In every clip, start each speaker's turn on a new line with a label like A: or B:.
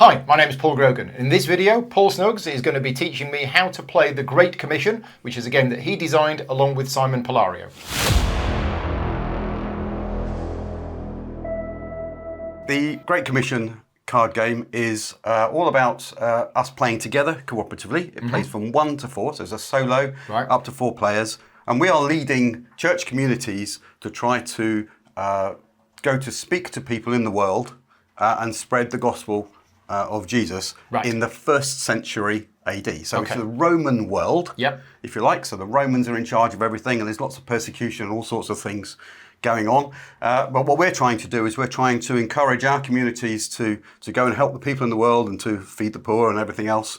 A: Hi, my name is Paul Grogan. In this video, Paul Snuggs is going to be teaching me how to play The Great Commission, which is a game that he designed along with Simon Polario.
B: The Great Commission card game is all about us playing together cooperatively. It plays from 1 to 4, so it's a solo up to 4 players. And we are leading church communities to try to go to speak to people in the world and spread the gospel of Jesus in the 1st century AD. So it's the Roman world, if you like. So the Romans are in charge of everything, and there's lots of persecution and all sorts of things going on. But what we're trying to do is we're trying to encourage our communities to go and help the people in the world and to feed the poor and everything else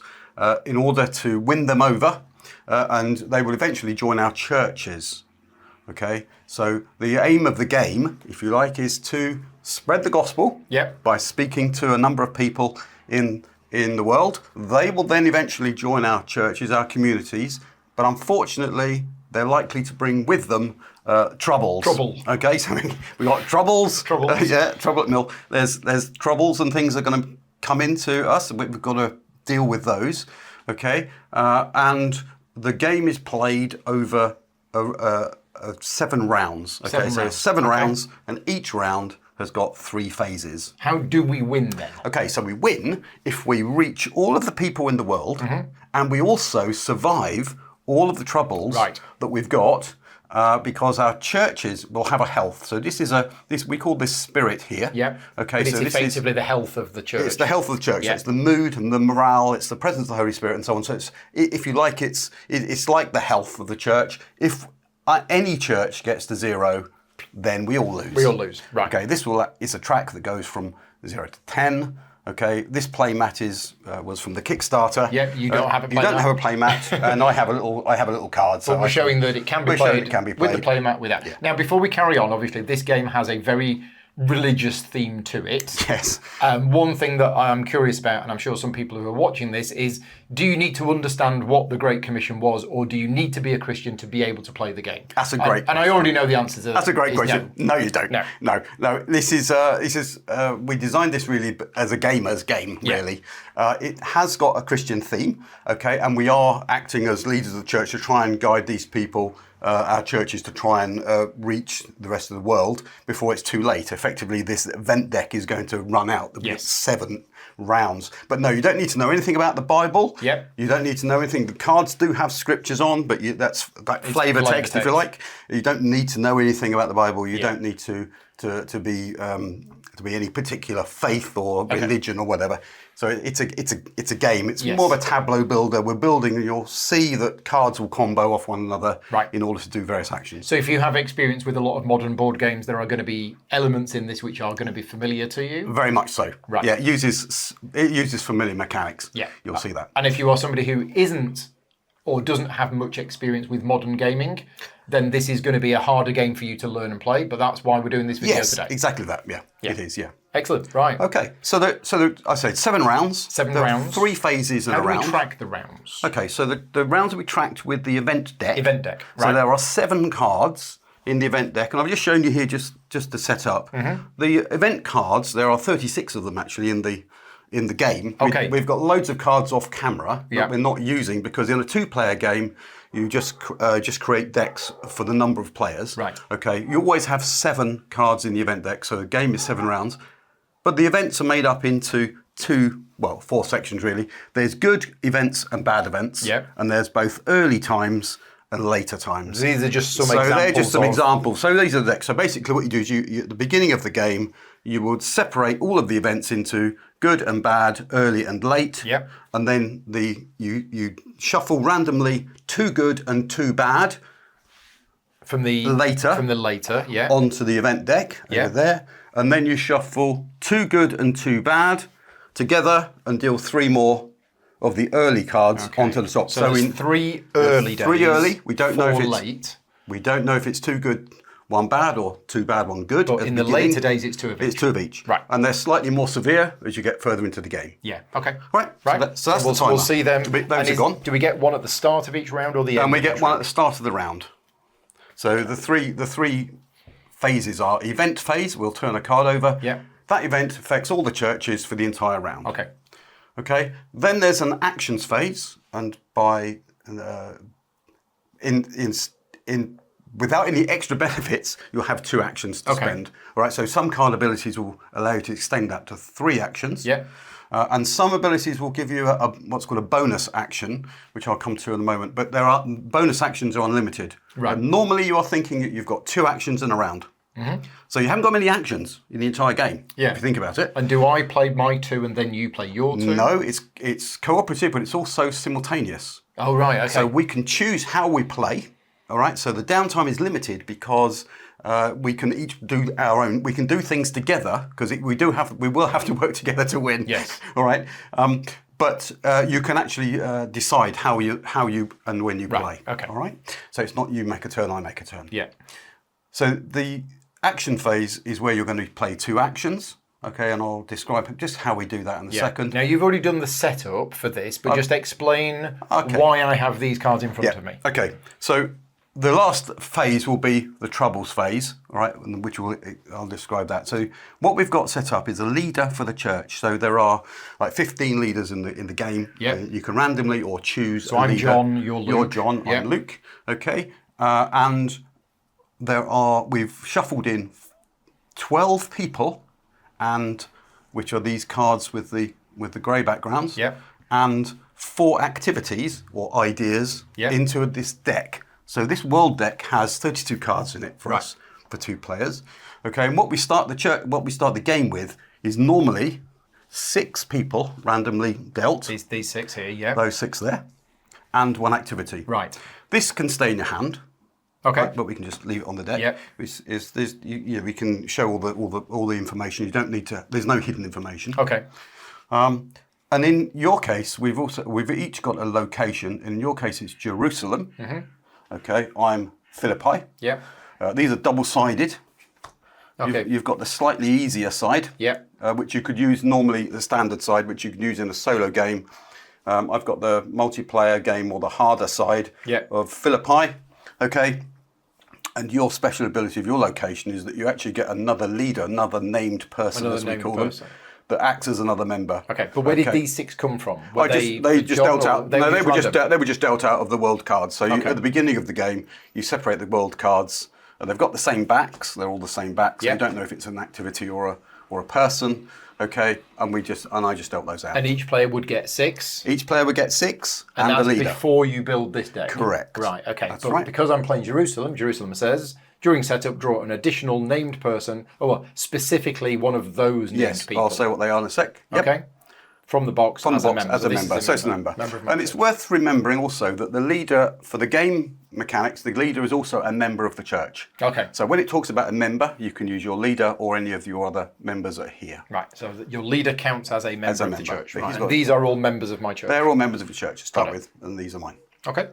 B: in order to win them over, and they will eventually join our churches. Okay, so the aim of the game, if you like, is to spread the gospel by speaking to a number of people in the world. They will then eventually join our churches, our communities, but unfortunately they're likely to bring with them troubles. Okay, so we got troubles. Trouble at mill. There's troubles and things that are going to come into us, and we've got to deal with those. Okay, and the game is played over 7 rounds. Okay, so 7 rounds, and each round has got 3 phases.
A: How do we win then?
B: Okay, so we win if we reach all of the people in the world, and we also survive all of the troubles that we've got, because our churches will have a health. So this is we call this spirit here. Okay,
A: but it's so effectively the health of the church.
B: It's the health of the church. It's the mood and the morale. It's the presence of the Holy Spirit and so on. So it's, if you like, it's like the health of the church. If any church gets to 0, then we all lose.
A: We all lose. Right.
B: Okay. It's a track that goes from 0 to 10. Okay, this play mat was from the Kickstarter.
A: Yeah, you don't have a play
B: mat. You don't have a
A: play
B: mat, and I have a little card.
A: So we're showing that it can be played with the play mat without. Yeah. Now, before we carry on, obviously this game has a very religious theme to it.
B: Yes.
A: One thing that I'm curious about, and I'm sure some people who are watching this, is do you need to understand what the Great Commission was, or do you need to be a Christian to be able to play the game?
B: That's a great question.
A: And I already know the answer to that.
B: That's a great question. No, you don't. No. This is we designed this really as a gamer's game, really. It has got a Christian theme, okay, and we are acting as leaders of the church to try and guide these people, our churches, to try and reach the rest of the world before it's too late. Effectively, this event deck is going to run out. There'll be 7 rounds. But no, you don't need to know anything about the Bible. You don't need to know anything. The cards do have scriptures on, but that's like flavor text, if you like. You don't need to know anything about the Bible. You don't need to be any particular faith or religion or whatever. So it's a game. It's more of a tableau builder. We're building, and you'll see that cards will combo off one another in order to do various actions.
A: So if you have experience with a lot of modern board games, there are going to be elements in this which are going to be familiar to you?
B: Very much so. Right. Yeah, it uses familiar mechanics. Yeah. You'll see that.
A: And if you are somebody who isn't or doesn't have much experience with modern gaming, then this is going to be a harder game for you to learn and play, but that's why we're doing this video today.
B: Yes, exactly that, it is,
A: Excellent, right.
B: Okay, so I said 7 rounds.
A: 7
B: there
A: rounds.
B: Are 3 phases in a round.
A: How do we track the rounds?
B: Okay, so the rounds will be tracked with the event deck.
A: Right.
B: So there are 7 cards in the event deck, and I've just shown you here just to set up. The event cards, there are 36 of them actually in the game.
A: Okay.
B: We've got loads of cards off camera that we're not using, because in a 2-player game, you just create decks for the number of players.
A: Right.
B: Okay. You always have 7 cards in the event deck, so the game is 7 rounds. But the events are made up into 4 sections really. There's good events and bad events. And there's both early times and later times.
A: These are just some examples.
B: So they're just some examples. So these are the decks. So basically what you do is you at the beginning of the game, you would separate all of the events into good and bad, early and late. And then you shuffle randomly 2 good and 2 bad
A: from the later
B: onto the event deck over there. And then you shuffle 2 good and 2 bad together and deal 3 more of the early cards onto the top.
A: So in 3 early days.
B: 3 early. We don't know if it's
A: late.
B: We don't know if it's 2 good, 1 bad, or 2 bad, 1 good.
A: But in the later days, it's 2 of each.
B: It's 2 of each.
A: Right.
B: And they're slightly more severe as you get further into the game.
A: Yeah. Okay.
B: Right. So that's the timer.
A: We'll see them.
B: Those are gone.
A: Do we get one at the start of each round or the end?
B: And we get one at the start of the round. So the three phases are event phase. We'll turn a card over.
A: Yeah.
B: That event affects all the churches for the entire round.
A: Okay.
B: Okay. Then there's an actions phase, and by in without any extra benefits, you'll have 2 actions to spend. All right. So some card abilities will allow you to extend that to 3 actions.
A: Yeah.
B: And some abilities will give you what's called a bonus action, which I'll come to in a moment. But bonus actions are unlimited.
A: Right.
B: But normally you are thinking that you've got 2 actions in a round. So you haven't got many actions in the entire game, if you think about it.
A: And do I play my 2 and then you play your 2?
B: No, it's cooperative, but it's also simultaneous.
A: Oh, right, okay.
B: So we can choose how we play, all right? So the downtime is limited because we can each do our own, we can do things together, because we will have to work together to win.
A: Yes.
B: All right? But you can actually decide how you and when you play.
A: Okay.
B: All right? So it's not you make a turn, I make a turn.
A: Yeah.
B: So the action phase is where you're going to play 2 actions. Okay, and I'll describe just how we do that in a second.
A: Now, you've already done the setup for this, but just explain why I have these cards in front of me.
B: Okay, so the last phase will be the troubles phase, all right, which I'll describe that. So what we've got set up is a leader for the church. So there are like 15 leaders in the game.
A: Yeah.
B: You can randomly or choose
A: So
B: a
A: I'm
B: leader.
A: John, you're Luke.
B: You're John, I'm Luke. Okay, and we've shuffled in 12 people, and which are these cards with the grey backgrounds.
A: Yep.
B: And 4 activities or ideas into this deck. So this world deck has 32 cards in it for us, for 2 players. Okay, and what we start the game with is normally 6 people randomly dealt.
A: These 6 here, yeah.
B: Those 6 there, and 1 activity.
A: Right.
B: This can stay in your hand.
A: Okay.
B: Right, but we can just leave it on the deck.
A: Yep.
B: We can show all the information. You don't need to. There's no hidden information.
A: Okay.
B: And in your case, we've each got a location. In your case, it's Jerusalem. Okay. I'm Philippi.
A: Yeah.
B: These are double-sided.
A: Okay.
B: You've got the slightly easier side.
A: Yeah.
B: Which you could use normally, the standard side, which you can use in a solo game. I've got the multiplayer game or the harder side of Philippi. Okay. And your special ability of your location is that you actually get another leader, another named person, as we call them, that acts as another member.
A: Okay, but where did these 6 come from?
B: They just dealt out. They were just dealt out of the world cards. So at the beginning of the game, you separate the world cards, and they've got the same backs. They're all the same backs. You don't know if it's an activity or a person. Okay, and I just dealt those out.
A: And each player would get 6.
B: Each player would get 6
A: and
B: a leader.
A: Before you build this deck.
B: Correct.
A: Right. Okay.
B: That's right.
A: Because I'm playing Jerusalem says during setup draw an additional named person, or specifically one of those named people.
B: I'll say what they are in a sec. Yep.
A: Okay. From the box as a member.
B: So it's a member. And it's worth remembering also that the leader, for the game mechanics, the leader is also a member of the church.
A: Okay.
B: So when it talks about a member, you can use your leader or any of your other members are here.
A: Right. So your leader counts as a member of the church. Right. And
B: got,
A: these are all members of my church.
B: They're all members of the church to start with, and these are mine.
A: Okay.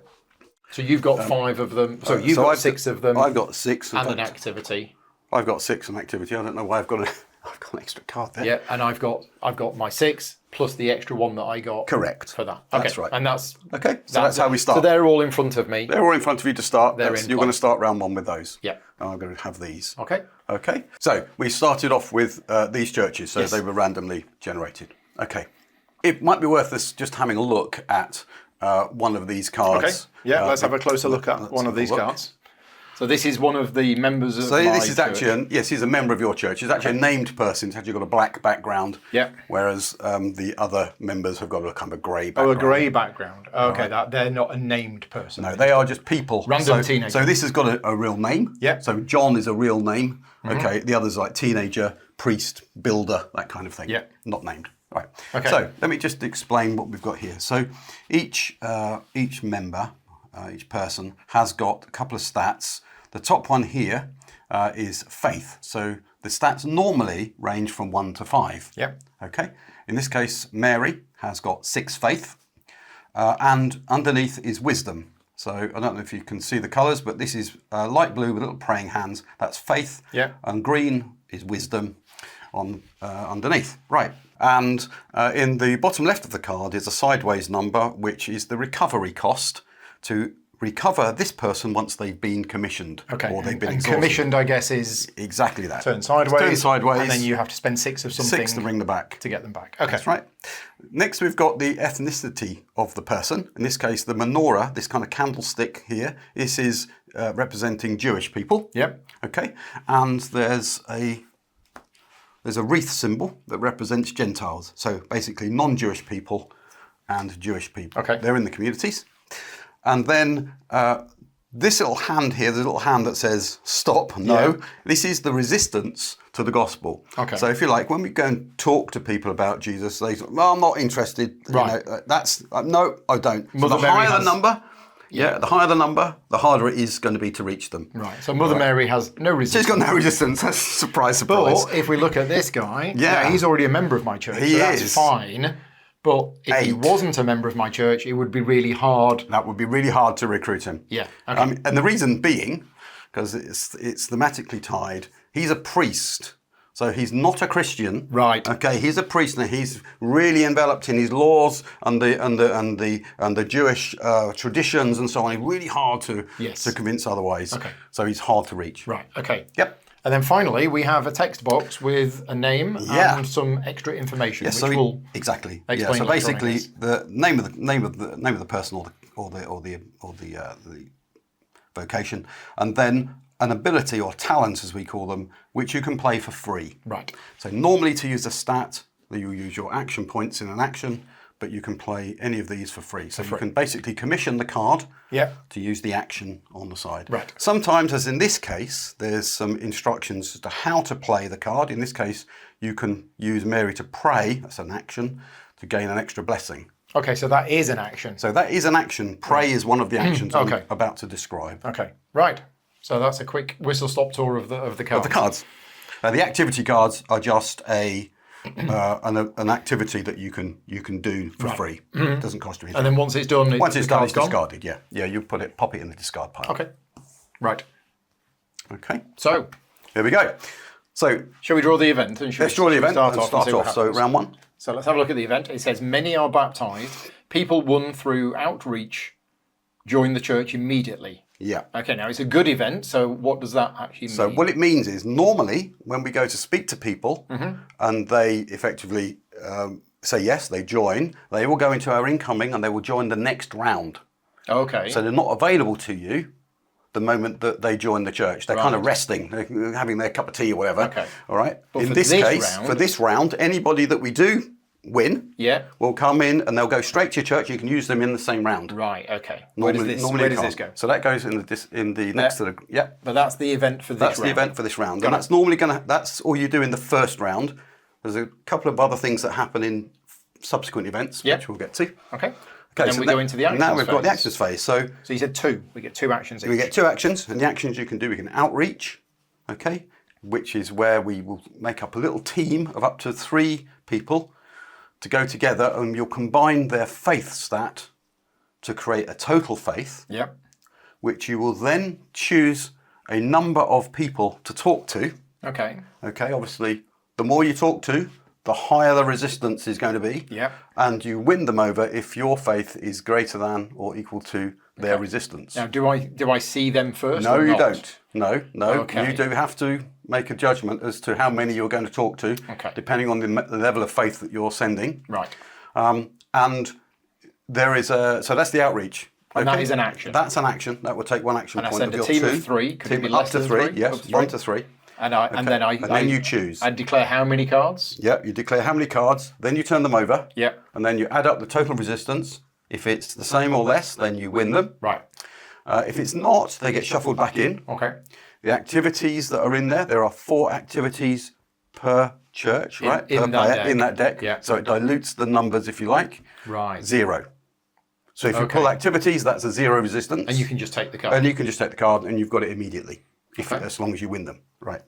A: So you've got 5 of them. So you've got 6 of them.
B: I've got 6.
A: And an activity.
B: I've got 6 and activity. I don't know why I've got an extra card there.
A: Yeah, and I've got my 6 plus the extra one that I got.
B: Correct.
A: For that. Okay.
B: That's right.
A: And that's
B: okay. So that's how we start.
A: So they're all in front of me.
B: They're all in front of you to start.
A: You're
B: going to start round 1 with those.
A: Yeah.
B: And I'm going to have these.
A: Okay.
B: Okay. So we started off with these churches, so they were randomly generated. Okay. It might be worth us just having a look at one of these cards.
C: Okay. Yeah, let's have a closer look at one of these cards.
A: So this is one of the members of my
B: this is
A: church.
B: actually, yes, he's a member of your church. He's actually a named person. He's actually got a black background.
A: Yeah.
B: Whereas the other members have got a kind of a grey background.
A: Oh, a grey background. Okay, they're not a named person.
B: No, they are just people.
A: Random teenagers.
B: So this has got a real name.
A: Yeah.
B: So John is a real name. Okay. The others like teenager, priest, builder, that kind of thing.
A: Yeah.
B: Not named. Right.
A: Okay.
B: So let me just explain what we've got here. So each member, each person has got a couple of stats. The top one here is faith. So the stats normally range from 1 to 5.
A: Yep.
B: Okay. In this case, Mary has got 6 faith, and underneath is wisdom. So I don't know if you can see the colours, but this is light blue with little praying hands. That's faith.
A: Yeah.
B: And green is wisdom on underneath. Right. And in the bottom left of the card is a sideways number, which is the recovery cost to recover this person once they've been commissioned.
A: Okay.
B: Or they've been
A: and
B: exhausted.
A: Commissioned, I guess, is
B: Exactly that.
A: turn sideways.
B: Turn sideways.
A: And then you have to spend 6 of something.
B: 6 to bring them back.
A: To get them back. Okay.
B: That's right. Next, we've got the ethnicity of the person. In this case, the menorah, this kind of candlestick here, this is representing Jewish people.
A: Yep.
B: Okay. And there's a wreath symbol that represents Gentiles. So basically non-Jewish people and Jewish people.
A: Okay.
B: They're in the communities. And then this little hand here, the little hand that says stop, no,
A: Yeah.
B: this is the resistance to the gospel.
A: Okay.
B: So if you like, when we go and talk to people about Jesus, they say, well, I'm not interested.
A: Right.
B: You know, that's, no, I don't. So
A: Mother
B: the
A: Mary
B: higher
A: has-
B: the number, the higher the number, the harder it is going to be to reach them.
A: Right. So Mother Mary has no resistance.
B: She's got no resistance. That's surprise, surprise.
A: But if we look at this guy,
B: Yeah.
A: he's already a member of my church.
B: He
A: so that's
B: is.
A: fine. But if he
B: 8.
A: wasn't a member of my church, it would be really hard.
B: That would be really hard to recruit him.
A: Yeah. Okay.
B: And the reason being, because it's thematically tied, he's a priest. So he's not a Christian.
A: Right.
B: Okay, he's a priest and he's really enveloped in his laws and the Jewish traditions and so on. It's really hard to convince otherwise.
A: Okay.
B: So he's hard to reach.
A: Right. Okay.
B: Yep.
A: And then finally, we have a text box with a name and some extra information,
B: Yes,
A: which will
B: exactly.
A: explain
B: So
A: later on, I
B: basically,
A: guess.
B: the name of the person or the vocation, and then an ability or talent, as we call them, which you can play for free.
A: Right.
B: So normally to use a stat, you use your action points in an action, but you can play any of these for free. So you can basically commission the card to use the action on the side.
A: Right.
B: Sometimes, as in this case, there's some instructions as to how to play the card. In this case, you can use Mary to pray, that's an action, to gain an extra blessing.
A: Okay, so that is an action.
B: So that is an action. Pray is one of the actions
A: Okay.
B: I'm about to describe.
A: Okay, right. So that's a quick whistle-stop tour of the cards.
B: Of the cards. The activity cards are just an activity that you can do for free. It doesn't cost you anything.
A: And then once it's done,
B: Once it's done, it's
A: gone?
B: discarded. Yeah, you pop it in the discard pile.
A: Okay, right.
B: Okay.
A: So,
B: Here we go. So
A: shall we draw the event? And
B: let's draw the event and
A: and
B: start
A: see what
B: off. So
A: happens?
B: round 1.
A: So let's have a look at the event. It says, many are baptized. People won through outreach join the church immediately.
B: Yeah.
A: Okay, now it's a good event, so what does that actually mean?
B: So what it means is normally when we go to speak to people and they effectively say yes, they join, they will go into our incoming and they will join the next round.
A: Okay.
B: So they're not available to you the moment that they join the church. They're kind of resting, they're having their cup of tea or whatever.
A: Okay.
B: All right.
A: But
B: In
A: for
B: this
A: this
B: case,
A: round-
B: for this round, anybody that we do win will come in and they'll go straight to your church. You can use them in the same round.
A: Right, okay.
B: Normally
A: Where
B: you
A: does this
B: can't.
A: go?
B: So that goes in the next to the
A: But that's the event for this
B: That's
A: round.
B: the event for this round. And that's normally that's all you do in the first round. There's a couple of other things that happen in subsequent events, which we'll get to.
A: Okay.
B: Okay,
A: Then
B: so
A: we go into the actions
B: Now we've got the
A: phase.
B: actions phase. So
A: So you said 2. We get 2 actions each.
B: we get 2 actions, and the actions you can do, we can outreach, okay, which is where we will make up a little team of up to 3 people to go together, and you'll combine their faith stat to create a total faith,
A: Yep.
B: which you will then choose a number of people to talk to.
A: Okay.
B: Okay, obviously, the more you talk to, the higher the resistance is going to be.
A: Yep.
B: And you win them over if your faith is greater than or equal to their resistance.
A: Now, do I see them first?
B: No,
A: or
B: you
A: not?
B: don't. No.
A: Okay.
B: You do have to make a judgment as to how many you're going to talk to, depending on the level of faith that you're sending.
A: Right.
B: And there is so that's the outreach.
A: And that is an action.
B: That's an action. That will take 1 action
A: And I
B: point
A: send
B: of
A: a
B: your
A: team
B: 2.
A: of 3. Could it
B: Team
A: be
B: up
A: less
B: to
A: than
B: 3.
A: 3?
B: Yes,
A: Up to
B: 1 to 3.
A: And then
B: you choose.
A: I declare how many cards?
B: Yeah, you declare how many cards, then you turn them over.
A: Yeah.
B: And then you add up the total resistance. If it's the same or less, then you win them.
A: Right.
B: If it's not, they get shuffled back in.
A: Okay.
B: The activities that are in there are 4 activities per church, right?
A: in
B: per
A: that
B: player
A: deck.
B: in that deck.
A: Yeah.
B: So it dilutes the numbers, if you like.
A: Right.
B: 0. So if you pull activities, that's a 0 resistance.
A: And you can just take the card.
B: And you can just take the card and you've got it immediately, as long as you win them. Right.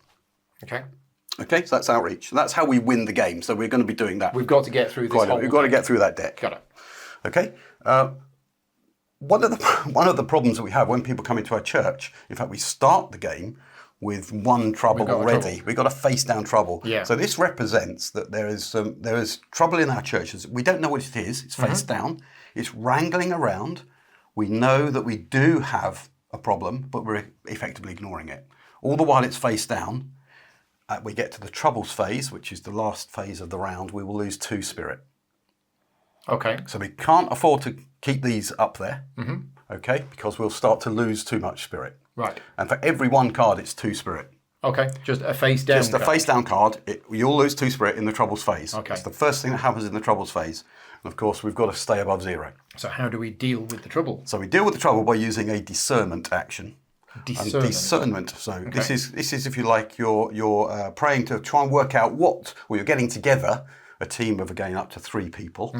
A: Okay.
B: Okay, so that's outreach. That's how we win the game. So we're going to be doing that.
A: We've got to get through this whole
B: We've got to get through that deck.
A: Got it.
B: Okay. One of the problems that we have when people come into our church, in fact, we start the game with 1 trouble already. We've got a face down trouble.
A: Yeah.
B: So this represents that there is trouble in our churches. We don't know what it is. It's face down. It's wrangling around We know that we do have a problem, but we're effectively ignoring it. All the while it's face down, we get to the troubles phase, which is the last phase of the round, we will lose 2 spirit.
A: Okay.
B: So we can't afford to keep these up there, okay, because we'll start to lose too much spirit.
A: Right.
B: And for every 1 card, it's 2 spirit.
A: Okay, just a face down
B: Just a face down card, you'll lose 2 spirit in the troubles phase.
A: Okay.
B: That's the first thing that happens in the troubles phase. And of course, we've got to stay above 0.
A: So how do we deal with the trouble?
B: So we deal with the trouble by using a discernment action.
A: Discernment.
B: And discernment. So this is, if you like, you're praying to try and work out you're getting together a team of again up to 3 people.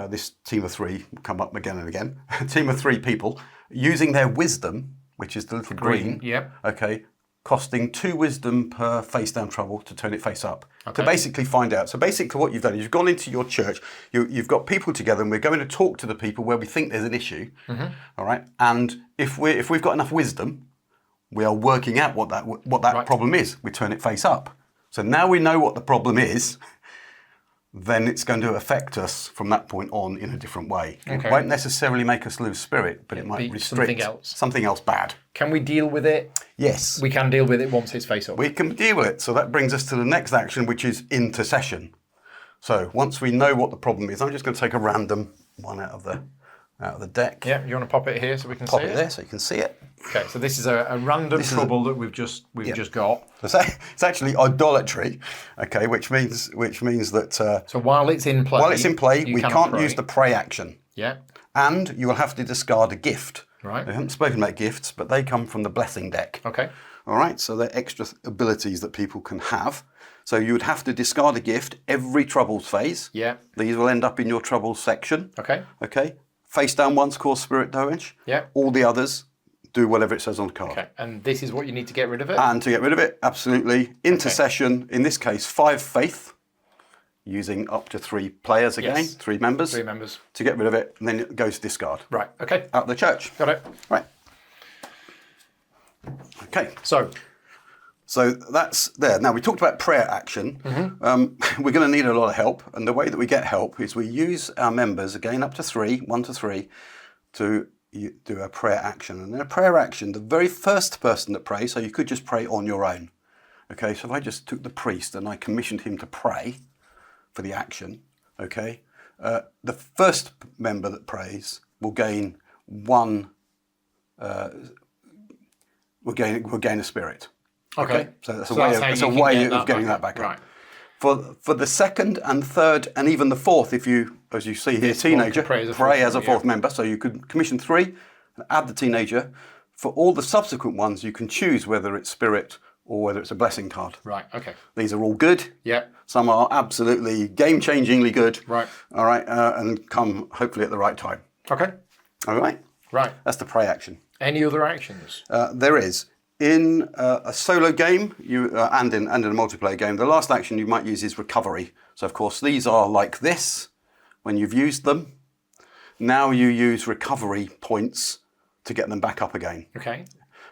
B: This team of 3 will come up again and again. A team of 3 people using their wisdom, which is the little green.
A: Yep.
B: Okay. Costing 2 wisdom per face down trouble to turn it face up. To basically find out. So basically what you've done is you've gone into your church, you've got people together, and we're going to talk to the people where we think there's an issue. All right. And if we've got enough wisdom, we are working out what that problem is. We turn it face up. So now we know what the problem is, then it's going to affect us from that point on in a different way. It won't necessarily make us lose spirit, but it might restrict something else bad.
A: Can we deal with it?
B: Yes.
A: We can deal with it once it's face up.
B: We can deal with it. So that brings us to the next action, which is intercession. So once we know what the problem is, I'm just going to take a random one out of the deck.
A: Yeah, you want to pop it here so we can see it?
B: Pop it there so you can see it.
A: Okay, so this is a random trouble that we've just got.
B: It's actually idolatry, okay, which means that
A: so while it's in play,
B: we can't use the pray action.
A: Yeah.
B: And you will have to discard a gift.
A: Right.
B: We haven't spoken about gifts, but they come from the blessing deck.
A: Okay.
B: All right, so they're extra abilities that people can have. So you would have to discard a gift every troubles phase.
A: Yeah.
B: These will end up in your troubles section.
A: Okay.
B: Okay. Face down ones cause spirit damage.
A: Yeah.
B: All the others do whatever it says on the card.
A: Okay. And this is what you need to get rid of it?
B: And to get rid of it, absolutely. Intercession, in this case, 5 faith, using up to 3 players again, 3 members.
A: 3 members.
B: To get rid of it, and then it goes discard.
A: Right, okay.
B: Out of the church.
A: Got it.
B: Right. Okay. So that's there. Now, we talked about prayer action. We're going to need a lot of help. And the way that we get help is we use our members, again, up to 3, 1 to 3, to do a prayer action. And in a prayer action, the very first person that prays, so you could just pray on your own. Okay, so if I just took the priest and I commissioned him to pray for the action, okay, the first member that prays will gain 1, will gain a spirit.
A: Okay.
B: So that's a way of getting that back up.
A: Right.
B: For the second and third and even the fourth, if you, as you see here, teenager, pray as a fourth member. So you could commission 3 and add the teenager. For all the subsequent ones, you can choose whether it's spirit or whether it's a blessing card.
A: Right, okay.
B: These are all good.
A: Yeah.
B: Some are absolutely game-changingly good.
A: Right.
B: All right, and come hopefully at the right time.
A: Okay.
B: All right?
A: Right.
B: That's the pray action.
A: Any other actions?
B: There is. In a solo game and in a multiplayer game, the last action you might use is recovery. So, of course, these are like this when you've used them. Now you use recovery points to get them back up again.
A: Okay.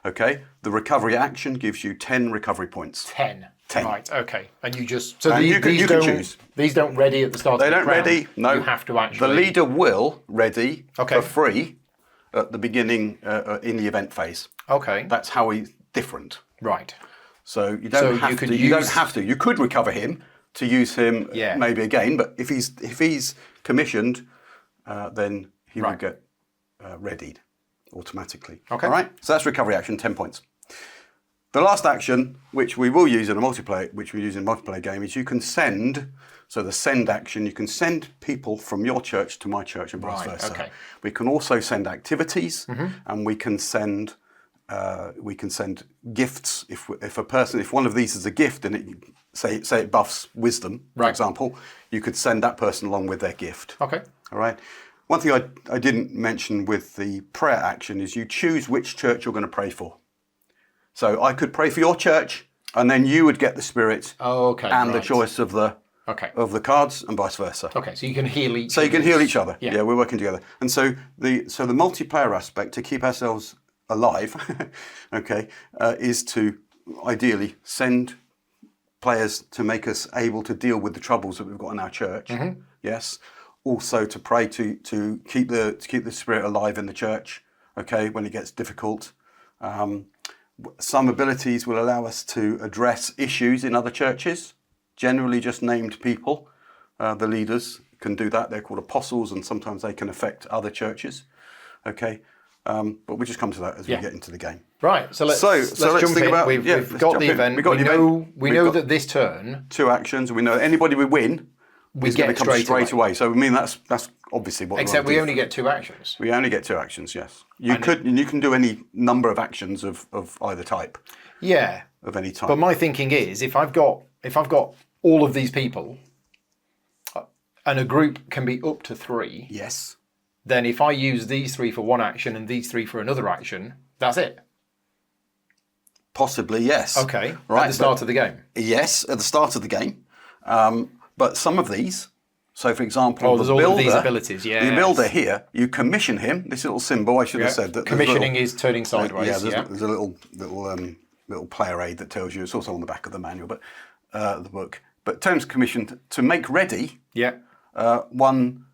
B: Okay. The recovery action gives you 10 recovery points.
A: 10.
B: 10.
A: Right, okay. And you just...
B: So you can choose.
A: These don't ready at the start of the round.
B: They don't ready, no.
A: You have to actually...
B: The leader will ready for free at the beginning in the event phase.
A: Okay.
B: That's how he's different.
A: Right.
B: So you don't have to. You don't have to. You could recover him to use him maybe again, but if he's commissioned, then he will get readied automatically.
A: Okay.
B: All right. So that's recovery action, 10 points. The last action, which we will use in a multiplayer game, is you can send. So the send action, you can send people from your church to my church and vice versa. Okay. We can also send activities, and we can send gifts. If one of these is a gift and it say it buffs wisdom, for example, you could send that person along with their gift.
A: Okay.
B: All right. One thing I didn't mention with the prayer action is you choose which church you're going to pray for. So I could pray for your church, and then you would get the spirit and the choice of the cards, and vice versa.
A: Okay, so you can heal each.
B: So you can heal each other. Yeah, we're working together. And so the multiplayer aspect to keep ourselves alive, is to ideally send players to make us able to deal with the troubles that we've got in our church. Yes. also to pray to keep the spirit alive in the church. Okay, when it gets difficult. Some abilities will allow us to address issues in other churches. Generally, just named people, the leaders can do that. They're called apostles, and sometimes they can affect other churches. Okay, but we'll just come to that as we get into the game.
A: Right. So let's jump
B: think
A: in.
B: about.
A: We've got the event. We know that this turn
B: 2 actions. We know anybody we win.
A: We
B: is
A: get
B: going to come straight away. So I mean that's obviously what.
A: Except we only get 2 actions.
B: We only get 2 actions. Yes, you can do any number of actions of either type.
A: Yeah.
B: Of any type.
A: But my thinking is, if I've got all of these people, and a group can be up to 3.
B: Yes.
A: Then if I use these 3 for 1 action and these 3 for another action, that's it.
B: Possibly, yes.
A: Okay. Right. At the start of the game.
B: Yes, at the start of the game. But some of these, so for example,
A: there's all of these abilities. Yeah.
B: The builder here, you commission him. This little symbol, I should have said that.
A: Commissioning is turning sideways.
B: There's a little player aid that tells you. It's also on the back of the manual, but the book. But terms commissioned to make ready.
A: Yeah.
B: One,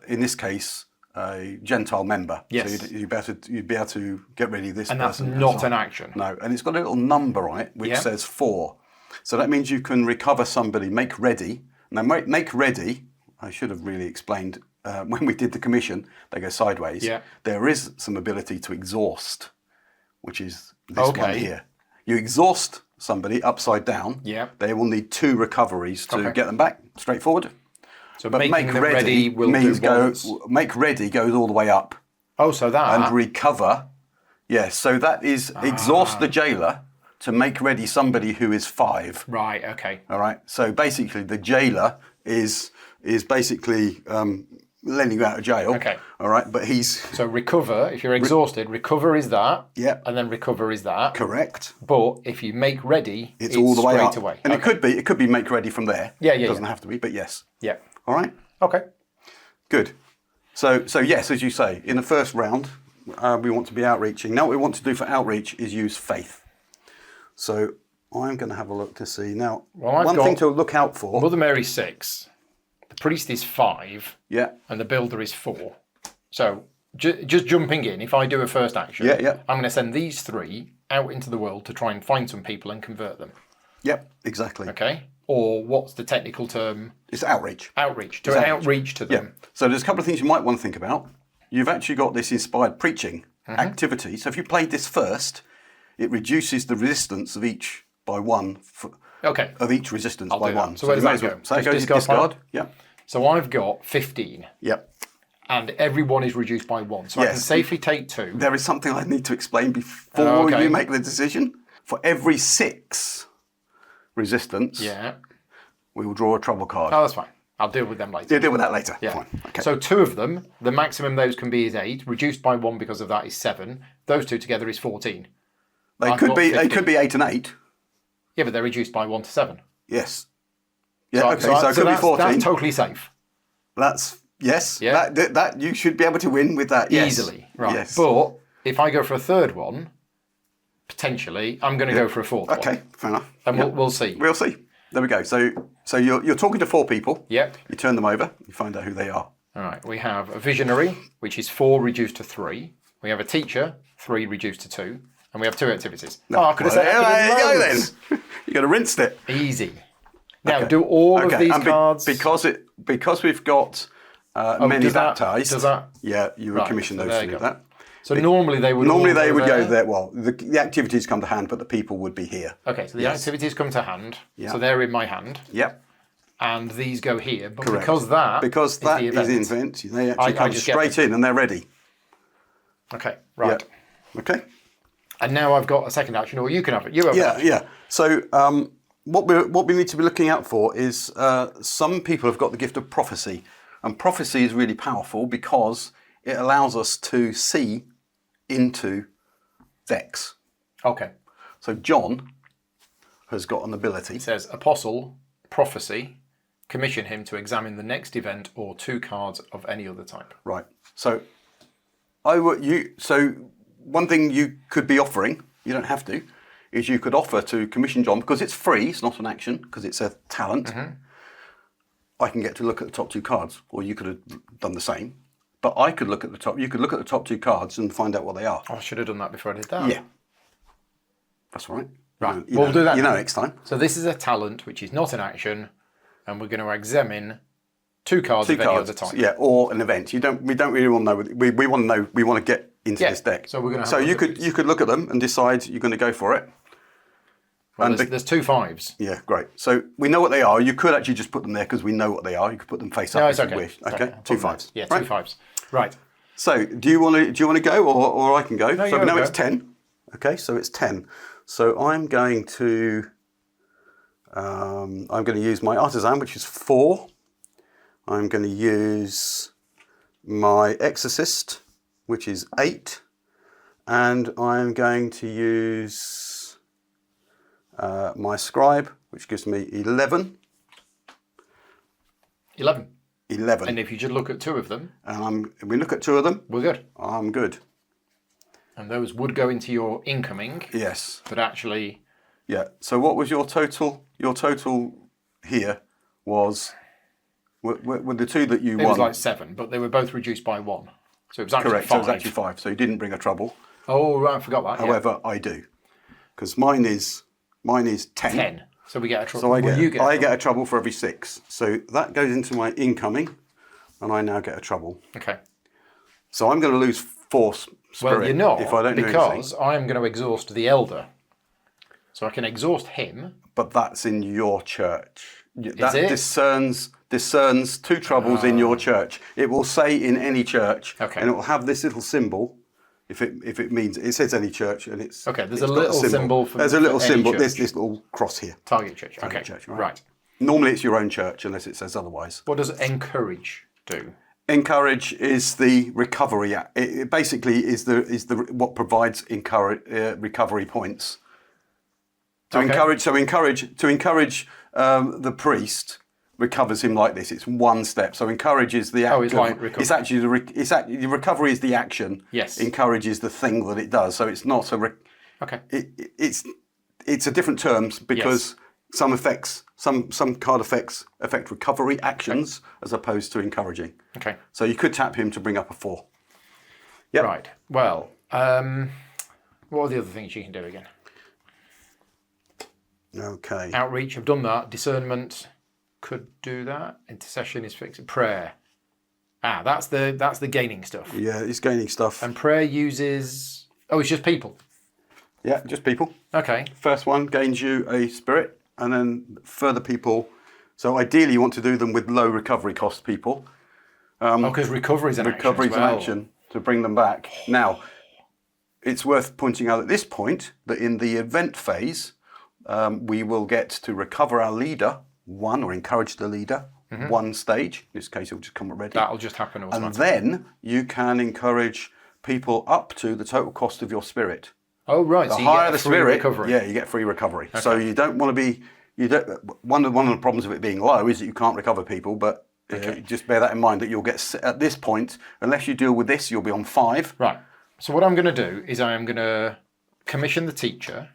B: in this case, a Gentile member.
A: Yes.
B: So you'd be able to get ready this
A: and
B: person.
A: And that's not an action.
B: No, and it's got a little number on it which says 4. So that means you can recover somebody, make ready. Now, make ready, I should have really explained when we did the commission, they go sideways.
A: Yeah.
B: There is some ability to exhaust, which is this one here. You exhaust somebody upside down.
A: Yeah.
B: They will need 2 recoveries to get them back. Straightforward.
A: So but make ready will
B: means
A: do
B: make ready goes all the way up.
A: Oh, so that.
B: And recover. Yes, so that is exhaust the jailer to make ready somebody who is 5.
A: Right, okay.
B: All right. So basically the jailer is basically letting you out of jail.
A: Okay.
B: All right. But he's...
A: So recover, if you're exhausted, recover is that.
B: Yeah.
A: And then recover is that.
B: Correct.
A: But if you make ready, it's
B: all the way
A: straight
B: up.
A: away.
B: And it could be make ready from there.
A: Yeah.
B: It doesn't have to be, but yes.
A: Yeah.
B: All right.
A: Okay.
B: Good. So yes, as you say, in the first round, we want to be outreaching. Now what we want to do for outreach is use faith. So I'm going to have a look to see. Now, one thing to look out for...
A: Mother Mary's 6, the priest is 5,
B: and
A: the builder is 4. So just jumping in, if I do a first action, I'm going to send these 3 out into the world to try and find some people and convert them.
B: Yep, exactly.
A: Okay. Or what's the technical term?
B: It's outreach.
A: Outreach. Outreach to them.
B: Yeah. So there's a couple of things you might want to think about. You've actually got this inspired preaching activity. So if you played this first, it reduces the resistance of each by 1. Of each resistance by 1.
A: So where does that go?
B: So that goes to discard. Yeah.
A: So I've got 15.
B: Yep.
A: And everyone is reduced by 1. So I can safely take 2.
B: There is something I need to explain before you make the decision. For every 6 resistance, we will draw a trouble card.
A: Oh, that's fine. I'll deal with them later.
B: You'll deal with that later.
A: Yeah.
B: Fine. Okay.
A: So 2 of them, the maximum those can be is 8. Reduced by 1 because of that is 7. Those 2 together is 14.
B: They could be 8 and 8.
A: Yeah, but they're reduced by 1 to 7.
B: Yes. Yeah. So it could be 14.
A: That's totally safe.
B: That's yes.
A: Yeah.
B: That you should be able to win with that. Yes.
A: Easily. Right.
B: Yes.
A: But if I go for a third one, potentially I'm going to go for a fourth one.
B: Okay. Fair enough.
A: And we'll see.
B: We'll see. There we go. So you're talking to 4 people.
A: Yep.
B: You turn them over. You find out who they are.
A: All right. We have a visionary, which is 4 reduced to 3. We have a teacher, 3 reduced to 2. And we have 2 activities. I could have said
B: there you go then. You got to rinse it.
A: Easy. Now, do all of these cards...
B: Because we've got many baptised...
A: Does that...
B: Yeah, you would commission those to do that.
A: So normally they would
B: go there. Well, the activities come to hand, but the people would be here.
A: Okay, so the activities come to hand. So they're in my hand.
B: Yep.
A: And these go here. But
B: correct.
A: Because that is the
B: event, they actually come straight in and they're ready.
A: Okay, right.
B: Yep. Okay.
A: And now I've got a second action, or you can have it. You have it.
B: Yeah. So what we need to be looking out for is some people have got the gift of prophecy, and prophecy is really powerful because it allows us to see into decks.
A: Okay.
B: So John has got an ability.
A: It says apostle, prophecy, commission him to examine the next event or 2 cards of any other type.
B: Right. So one thing you could be offering, you don't have to, is you could offer to commission John, because it's free, it's not an action, because it's a talent. I can get to look at the top 2 cards, or you could have done the same. But I could look at the top. You could look at the top 2 cards and find out what they are.
A: Oh, I should have done that before I did that.
B: Yeah, that's all right.
A: Right,
B: We'll
A: do that.
B: You know
A: then.
B: next time.
A: So this is a talent which is not an action, and we're going to examine 2 cards of any other type.
B: Yeah, or an event. We don't really want to know. We want to know. We want to get into this deck.
A: So we're going to.
B: So you could look at them and decide you're going to go for it.
A: Well, there's 2 5s.
B: Yeah, great. So we know what they are. You could actually just put them there because we know what they are. You could put them face up if you wish. Okay, 2 5s.
A: Yeah, 2 5s. Right.
B: So do you want to go or I can go?
A: No,
B: so now
A: go.
B: it's 10. Okay, so it's 10. So I'm going to use my artisan, which is 4. I'm going to use my exorcist, which is 8, and I'm going to use my scribe, which gives me 11.
A: 11.
B: 11.
A: And if you just look at 2 of them,
B: And we look at 2 of them.
A: we're good.
B: I'm good.
A: And those would go into your incoming.
B: Yes.
A: But actually,
B: Yeah. So what was your total? Your total here was were the 2 that you
A: it
B: won.
A: was like 7, but they were both reduced by 1. So it was actually
B: Correct.
A: 5.
B: So it was actually 5. So you didn't bring a trouble.
A: Oh, right, I forgot that.
B: However, I do, because mine is 10.
A: 10. So we get a trouble.
B: So I
A: Well,
B: get a trouble for every 6. So that goes into my incoming, and I now get a trouble.
A: Okay.
B: So I'm going to lose 4 spirit
A: Well, you're not,
B: if I don't do anything.
A: because I am going to exhaust the elder. So I can exhaust him.
B: But that's in your church. That
A: it?
B: discerns 2 troubles in your church. It will say in any church,
A: Okay.
B: and it will have this little symbol. If it means it says any church, and it's
A: Okay, there's
B: it's
A: a
B: got
A: little symbol for
B: there's a little
A: for any
B: symbol.
A: church.
B: There's this little cross here.
A: Target church.
B: Target
A: Okay.
B: church,
A: right.
B: Normally it's your own church unless it says otherwise.
A: What does encourage do?
B: Encourage is the recovery. It basically is the what provides recovery points. To encourage the priest recovers him like this. It's 1 step. So encourage is the act.
A: Oh, it's like recovery.
B: It's actually the recovery is the action.
A: Yes.
B: Encourage is the thing that it does. So it's not a.
A: Okay.
B: It's a different terms because some card effects affect recovery actions as opposed to encouraging.
A: Okay.
B: So you could tap him to bring up a 4. Yep.
A: Right. Well, what are the other things you can do again?
B: Okay.
A: Outreach, I've done that. Discernment could do that. Intercession is fixed. Prayer. That's the gaining stuff.
B: Yeah, it's gaining stuff.
A: And prayer uses. Oh, it's just people.
B: Yeah, just people.
A: Okay.
B: First one gains you a spirit, and then further people. So ideally, you want to do them with low recovery cost people.
A: Because recovery is an
B: Recovery's
A: action as well.
B: an action to bring them back. Now, it's worth pointing out at this point that in the event phase, we will get to recover our leader 1 or encourage the leader 1 stage. In this case, it will just come ready.
A: That'll just happen
B: And
A: automatically.
B: then you can encourage people up to the total cost of your spirit.
A: Oh, right.
B: The
A: so you
B: higher
A: get
B: the
A: a free
B: spirit,
A: recovery.
B: yeah, you get free recovery. So you don't want to be. One of the problems of it being low is that you can't recover people, but just bear that in mind that you'll get at this point, unless you deal with this, you'll be on 5.
A: Right. So what I'm going to do is I am going to commission the teacher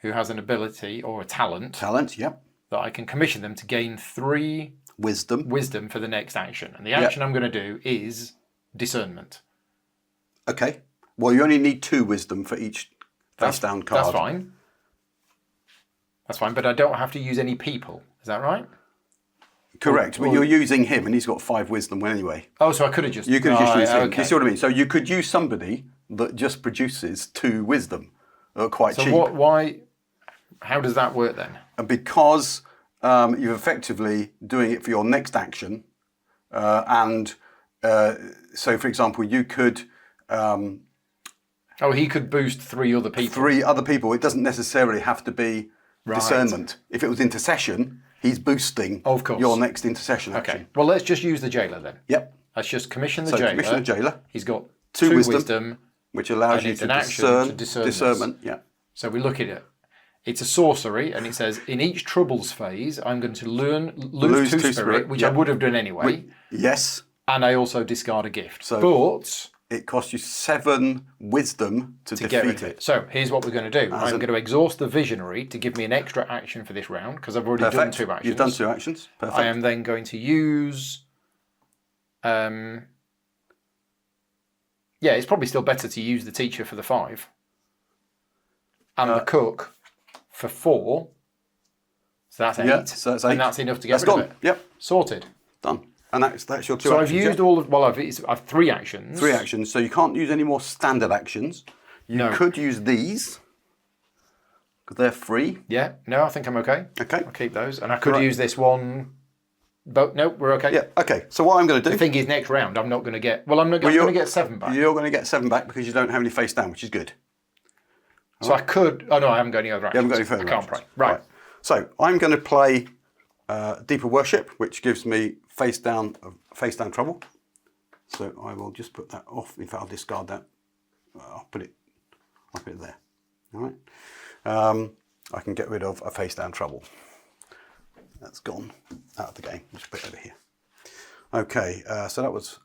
A: who has an ability or a talent
B: Talent, yep.
A: that I can commission them to gain 3
B: Wisdom.
A: for the next action. And the action I'm going to do is discernment.
B: Okay. Well, you only need 2 wisdom for each face down card.
A: That's fine. That's fine, but I don't have to use any people. Is that right?
B: Correct, but you're using him, and he's got 5 wisdom anyway.
A: Oh, so I could have just...
B: You could have just used him.
A: Okay.
B: You see what I mean? So you could use somebody that just produces 2 wisdom, quite cheap.
A: So why... How does that work then?
B: Because you're effectively doing it for your next action, and so, for example, you could...
A: he could boost 3 other people.
B: 3 other people. It doesn't necessarily have to be discernment. If it was intercession, he's boosting
A: Of course.
B: your next intercession
A: Okay.
B: action.
A: Well, let's just use the jailer then.
B: Yep.
A: Let's just commission the
B: So
A: jailer.
B: commission the jailer,
A: He's got
B: 2
A: 2
B: wisdom.
A: wisdom.
B: which allows
A: And
B: you
A: it's
B: to
A: an action to
B: discern
A: discern
B: discernment. Yeah.
A: So we look at it. It's a sorcery, and it says, in each troubles phase, I'm going to lose 2 spirit, which I would have done anyway.
B: Yes.
A: And I also discard a gift.
B: So-
A: But
B: it costs you 7 wisdom to
A: get rid
B: defeat
A: of it.
B: it.
A: So here's what we're going to do. I'm going to exhaust the visionary to give me an extra action for this round because I've already done 2 actions.
B: You've done 2 actions. Perfect.
A: I am then going to use. Yeah, it's probably still better to use the teacher for the 5 and the cook for 4. So that's 8.
B: Yeah, so that's 8.
A: And that's enough to get rid
B: gone.
A: of it.
B: Yep.
A: Sorted.
B: Done. And that's your 2
A: So
B: actions.
A: I've used all of, well, I've 3 actions.
B: 3 actions. So you can't use any more standard actions. You could use these because they're free.
A: Yeah. No, I think I'm okay.
B: Okay.
A: I'll keep those. And I could use this one. But no, we're okay.
B: Yeah. Okay. So what I'm going to do.
A: The thing is, next round I'm not going to get. Well, I'm not going to get 7 back.
B: You're going to get 7 back because you don't have any face down, which is good.
A: So I could. Oh no, I haven't got any other actions.
B: You haven't got any further
A: I can't
B: actions.
A: pray. Right.
B: So I'm going to play Deeper Worship, which gives me face down trouble. So I will just put that off. In fact, I'll discard that. I'll put it there. All right. I can get rid of a face down trouble. That's gone out of the game. Just put it over here. Okay. So that was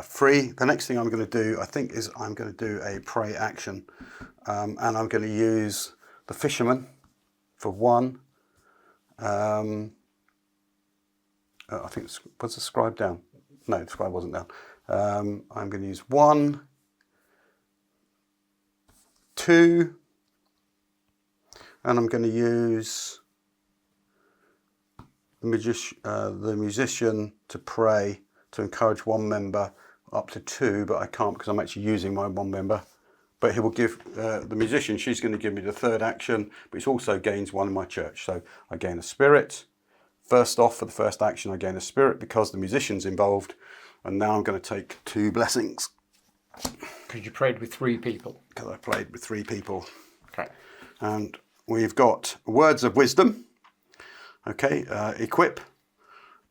B: free. The next thing I'm going to do, I think, is I'm going to do a pray action, and I'm going to use the fisherman for 1. I think was the scribe down? No, the scribe wasn't down. I'm going to use 1, 2, and I'm going to use the musician to pray to encourage 1 member up to 2, but I can't because I'm actually using my 1 member. But he will give the musician, she's going to give me the 3rd action, but it also gains 1 in my church. So I gain a spirit. First off, for the first action, I gain a spirit because the musician's involved. And now I'm going to take 2 blessings.
A: Because you prayed with 3 people.
B: Because I played with 3 people.
A: Okay.
B: And we've got words of wisdom. Okay, equip.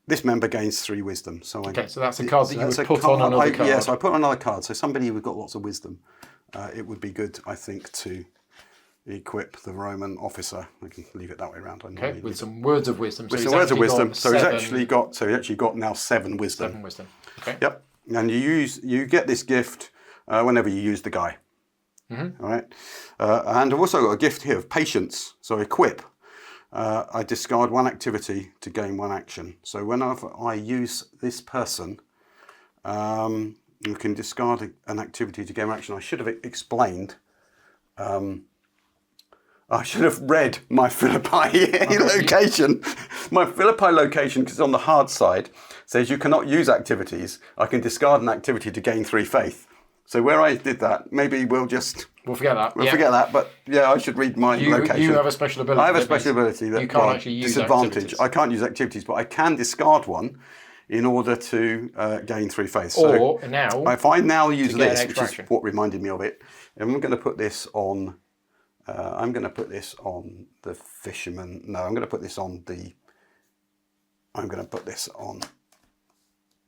B: This member gains 3 wisdom. So
A: so that's a card that you would put on another card.
B: Yes, I put on another card. So somebody who's got lots of wisdom, it would be good, I think, to equip the Roman officer. I can leave it that way around.
A: Okay, with some words of wisdom.
B: With some words of wisdom. So he's actually got now 7 wisdom.
A: 7 wisdom. Okay.
B: Yep. And you get this gift whenever you use the guy. Mm-hmm. All right. And I've also got a gift here of patience. So equip. I discard 1 activity to gain 1 action. So whenever I use this person, you can discard an activity to gain action. I should have explained. I should have read my Philippi location. My Philippi location, because it's on the hard side, says you cannot use activities. I can discard an activity to gain 3 faith. So where I did that, maybe we'll
A: forget that.
B: Forget that. But yeah, I should read my location.
A: You have a special ability.
B: I have a special ability that
A: you can't actually use
B: disadvantage.
A: Activities.
B: I can't use activities, but I can discard 1 in order to gain 3 faith.
A: Or
B: so
A: now,
B: if I now use this, which
A: action.
B: is what reminded me of it, and I'm going to put this on. I'm going to put this on the fisherman. No, I'm going to put this on the. I'm going to put this on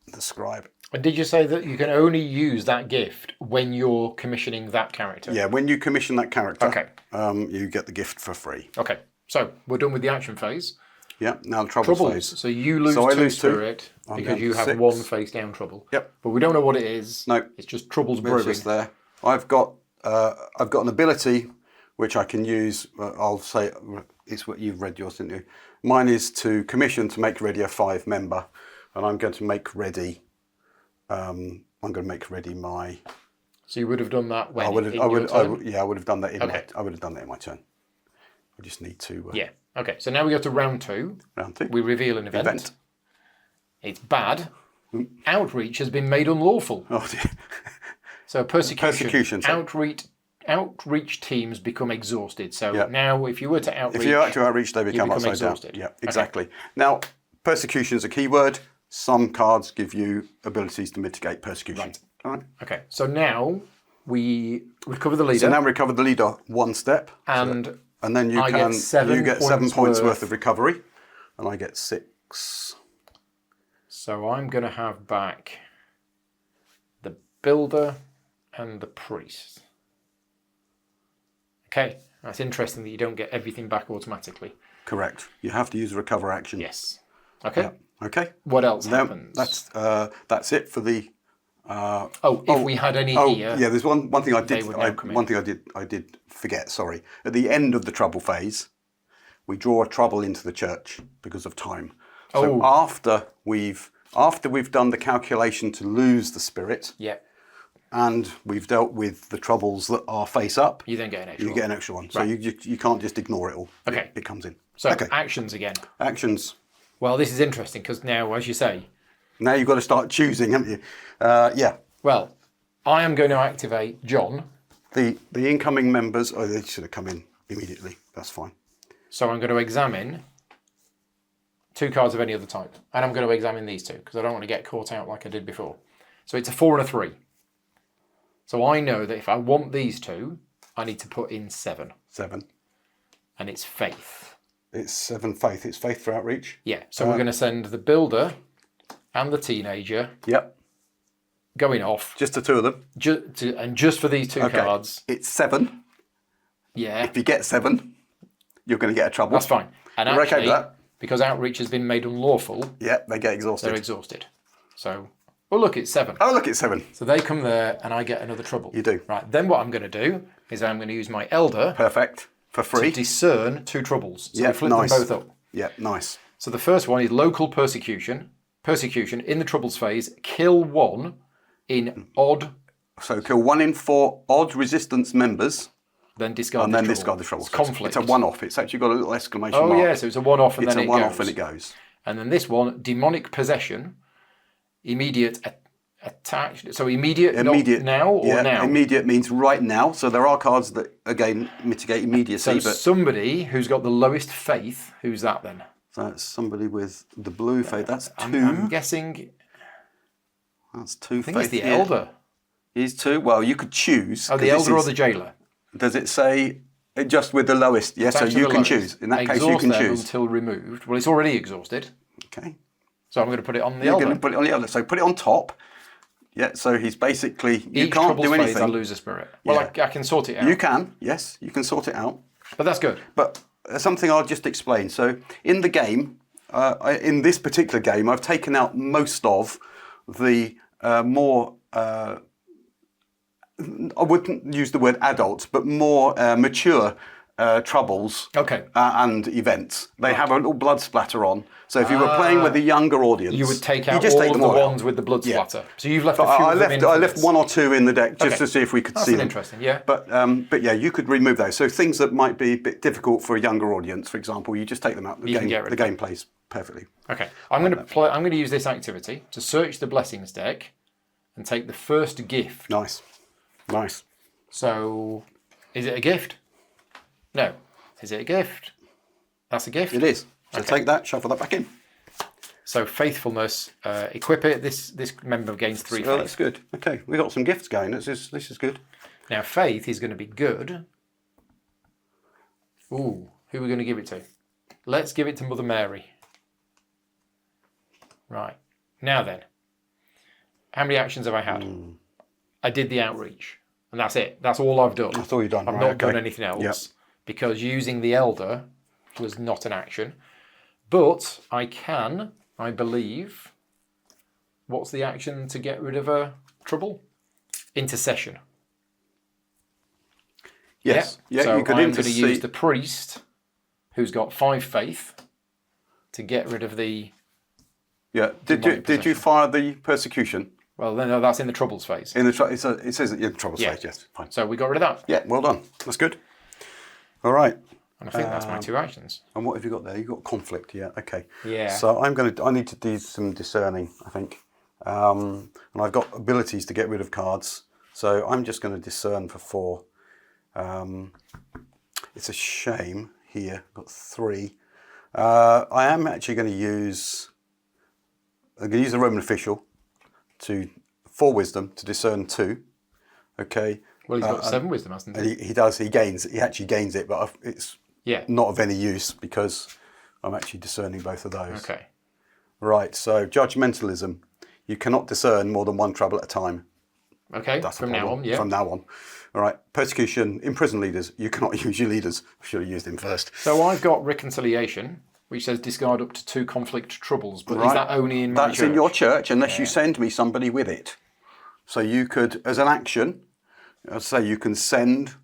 B: the scribe.
A: And did you say that you can only use that gift when you're commissioning that character?
B: Yeah, when you commission that character,
A: okay.
B: You get the gift for free.
A: Okay, so we're done with the action phase.
B: Yeah, now the troubles phase.
A: So you lose 2 spirit because you have
B: 6.
A: 1 face down trouble.
B: Yep.
A: But we don't know what it is.
B: No.
A: It's just troubles brewing.
B: It's just there. I've got an ability which I can use. I'll say it's what you've read yours, didn't you? Mine is to commission to make ready a 5 member, and I'm going to make ready. I'm going to make ready my.
A: So you would have done that when
B: I would have done that in I would have done that in my turn. I just need to.
A: Yeah. Okay. So now we go to round 2.
B: Round 2.
A: We reveal an event. It's bad. Outreach has been made unlawful.
B: Oh dear.
A: So persecution.
B: So.
A: Outreach teams become exhausted. So now, if you were to outreach,
B: they become upside
A: exhausted.
B: down. Yeah, exactly. Okay. Now, persecution is a key word. Some cards give you abilities to mitigate persecution.
A: Right.
B: All right.
A: Okay. So now we recover the leader.
B: So now we recover the leader 1 step,
A: and
B: then you get 7 points worth of recovery, and I get 6.
A: So I'm going to have back the builder and the priest. Okay, that's interesting that you don't get everything back automatically.
B: Correct. You have to use a recover action.
A: Yes. Okay.
B: Yeah. Okay.
A: What else happens?
B: That's it for the
A: If we had any here.
B: Yeah, there's one thing I did.
A: would now come in.
B: I did forget. Sorry. At the end of the trouble phase, we draw a trouble into the church because of time. So after we've done the calculation to lose the spirit, and we've dealt with the troubles that are face up,
A: you then get an extra.
B: You get an extra one. So you can't just ignore it all.
A: Okay,
B: it comes in.
A: So actions again.
B: Actions.
A: Well, this is interesting because now, as you say,
B: now you've got to start choosing, haven't you? Yeah.
A: Well, I am going to activate John.
B: The incoming members. Oh, they should have come in immediately. That's fine.
A: So I'm going to examine 2 cards of any other type, and I'm going to examine these 2 because I don't want to get caught out like I did before. So it's a 4 and a 3. So I know that if I want these 2, I need to put in 7.
B: 7.
A: And it's faith.
B: It's 7 faith. It's faith for outreach.
A: Yeah. So we're going to send the builder and the teenager.
B: Yep.
A: Going off.
B: Just the 2 of them.
A: Just for these 2 cards.
B: It's 7.
A: Yeah.
B: If you get 7, you're going to get a trouble.
A: That's fine. And
B: we're
A: actually,
B: okay with that.
A: Because outreach has been made unlawful.
B: Yeah, they get exhausted.
A: They're exhausted. So, look, it's 7.
B: Oh, look, it's 7.
A: So they come there and I get another trouble.
B: You do.
A: Right, then what I'm going to do is I'm going to use my elder.
B: Perfect. For free.
A: To discern 2 troubles. So
B: yeah,
A: we flip
B: nice.
A: them both up.
B: Yeah, nice.
A: So the first one is local persecution. Persecution in the troubles phase. Kill 1 in odd.
B: So kill 1 in 4 odd resistance members.
A: Then discard
B: and
A: the
B: then
A: trouble.
B: discard the trouble.
A: It's conflict.
B: It's a one-off. It's actually got a little exclamation mark.
A: Oh yeah, so it's a one-off and then it goes.
B: It's a one-off and it goes.
A: And then this one, demonic possession, immediate attack. So immediate, not now or now?
B: Immediate means right now. So there are cards that, again, mitigate immediacy.
A: So somebody who's got the lowest faith, who's that then?
B: So that's somebody with the blue faith. That's 2.
A: I'm guessing.
B: That's 2
A: I think
B: faith
A: it's the
B: here.
A: elder.
B: He's 2. Well, you could choose.
A: Oh, the elder or the jailer?
B: Does it say just with the lowest? Yes, so you can choose. In that case, you can choose.
A: Until removed. Well, it's already exhausted.
B: Okay.
A: So I'm going to put it on the
B: You're
A: elder.
B: going to put it on the elder. So put it on top. Yeah, so he's basically, you
A: Each
B: can't do anything.
A: Phase, I lose a spirit. Well, I can sort it out.
B: You can, yes, you can sort it out.
A: But that's good.
B: But something I'll just explain. So in the game, in this particular game, I've taken out most of the more, I wouldn't use the word adults, but more mature troubles and events. They have a little blood splatter on. So if you were playing with a younger audience,
A: you would take out all of the ones with the blood splatter. So you've left a few of them in.
B: I left 1 or 2 in the deck just to see if we could see them.
A: Interesting, yeah.
B: But yeah, you could remove those. So things that might be a bit difficult for a younger audience, for example, you just take them out. The game plays perfectly.
A: Okay, I'm going to use this activity to search the blessings deck and take the first gift.
B: Nice.
A: So, is it a gift? No. Is it a gift? That's a gift.
B: It is. So take that, shuffle that back in.
A: So faithfulness, equip it. This member gains 3 faith.
B: That's good. Okay, we got some gifts going. This is good.
A: Now faith is going to be good. Ooh, who are we going to give it to? Let's give it to Mother Mary. Right. Now then, how many actions have I had? I did the outreach, and that's it. That's all I've done.
B: That's all you've done.
A: I've not done anything else because using the elder was not an action. But I can, I believe, what's the action to get rid of a trouble? Intercession.
B: Yes. Yeah,
A: so
B: you could
A: I'm going to use the priest, who's got 5 faith, to get rid of the...
B: Yeah. Did you fire the persecution?
A: Well, no, that's in the troubles phase.
B: It says in the troubles phase, yes. Fine.
A: So we got rid of that.
B: Yeah, well done. That's good. All right.
A: And I think that's my 2 actions.
B: And what have you got there? You've got conflict, yeah, okay.
A: Yeah.
B: So I need to do some discerning, I think. And I've got abilities to get rid of cards. So I'm just going to discern for 4. It's a shame here. I've got 3. I am actually going to use... I'm going to use the Roman official for wisdom to discern 2. Okay.
A: Well, he's got 7 wisdom, hasn't he?
B: He does. He actually gains it, but it's not of any use because I'm actually discerning both of those.
A: Okay.
B: Right. So judgmentalism. You cannot discern more than 1 trouble at a time.
A: Okay.
B: That's
A: from now on. Yeah.
B: From now on. All right. Persecution. Imprison leaders. You cannot use your leaders. I should have used him first.
A: So I've got reconciliation, which says discard up to 2 conflict troubles. But is that only in my church?
B: That's in your church unless you send me somebody with it. So you could, as an action, say you can send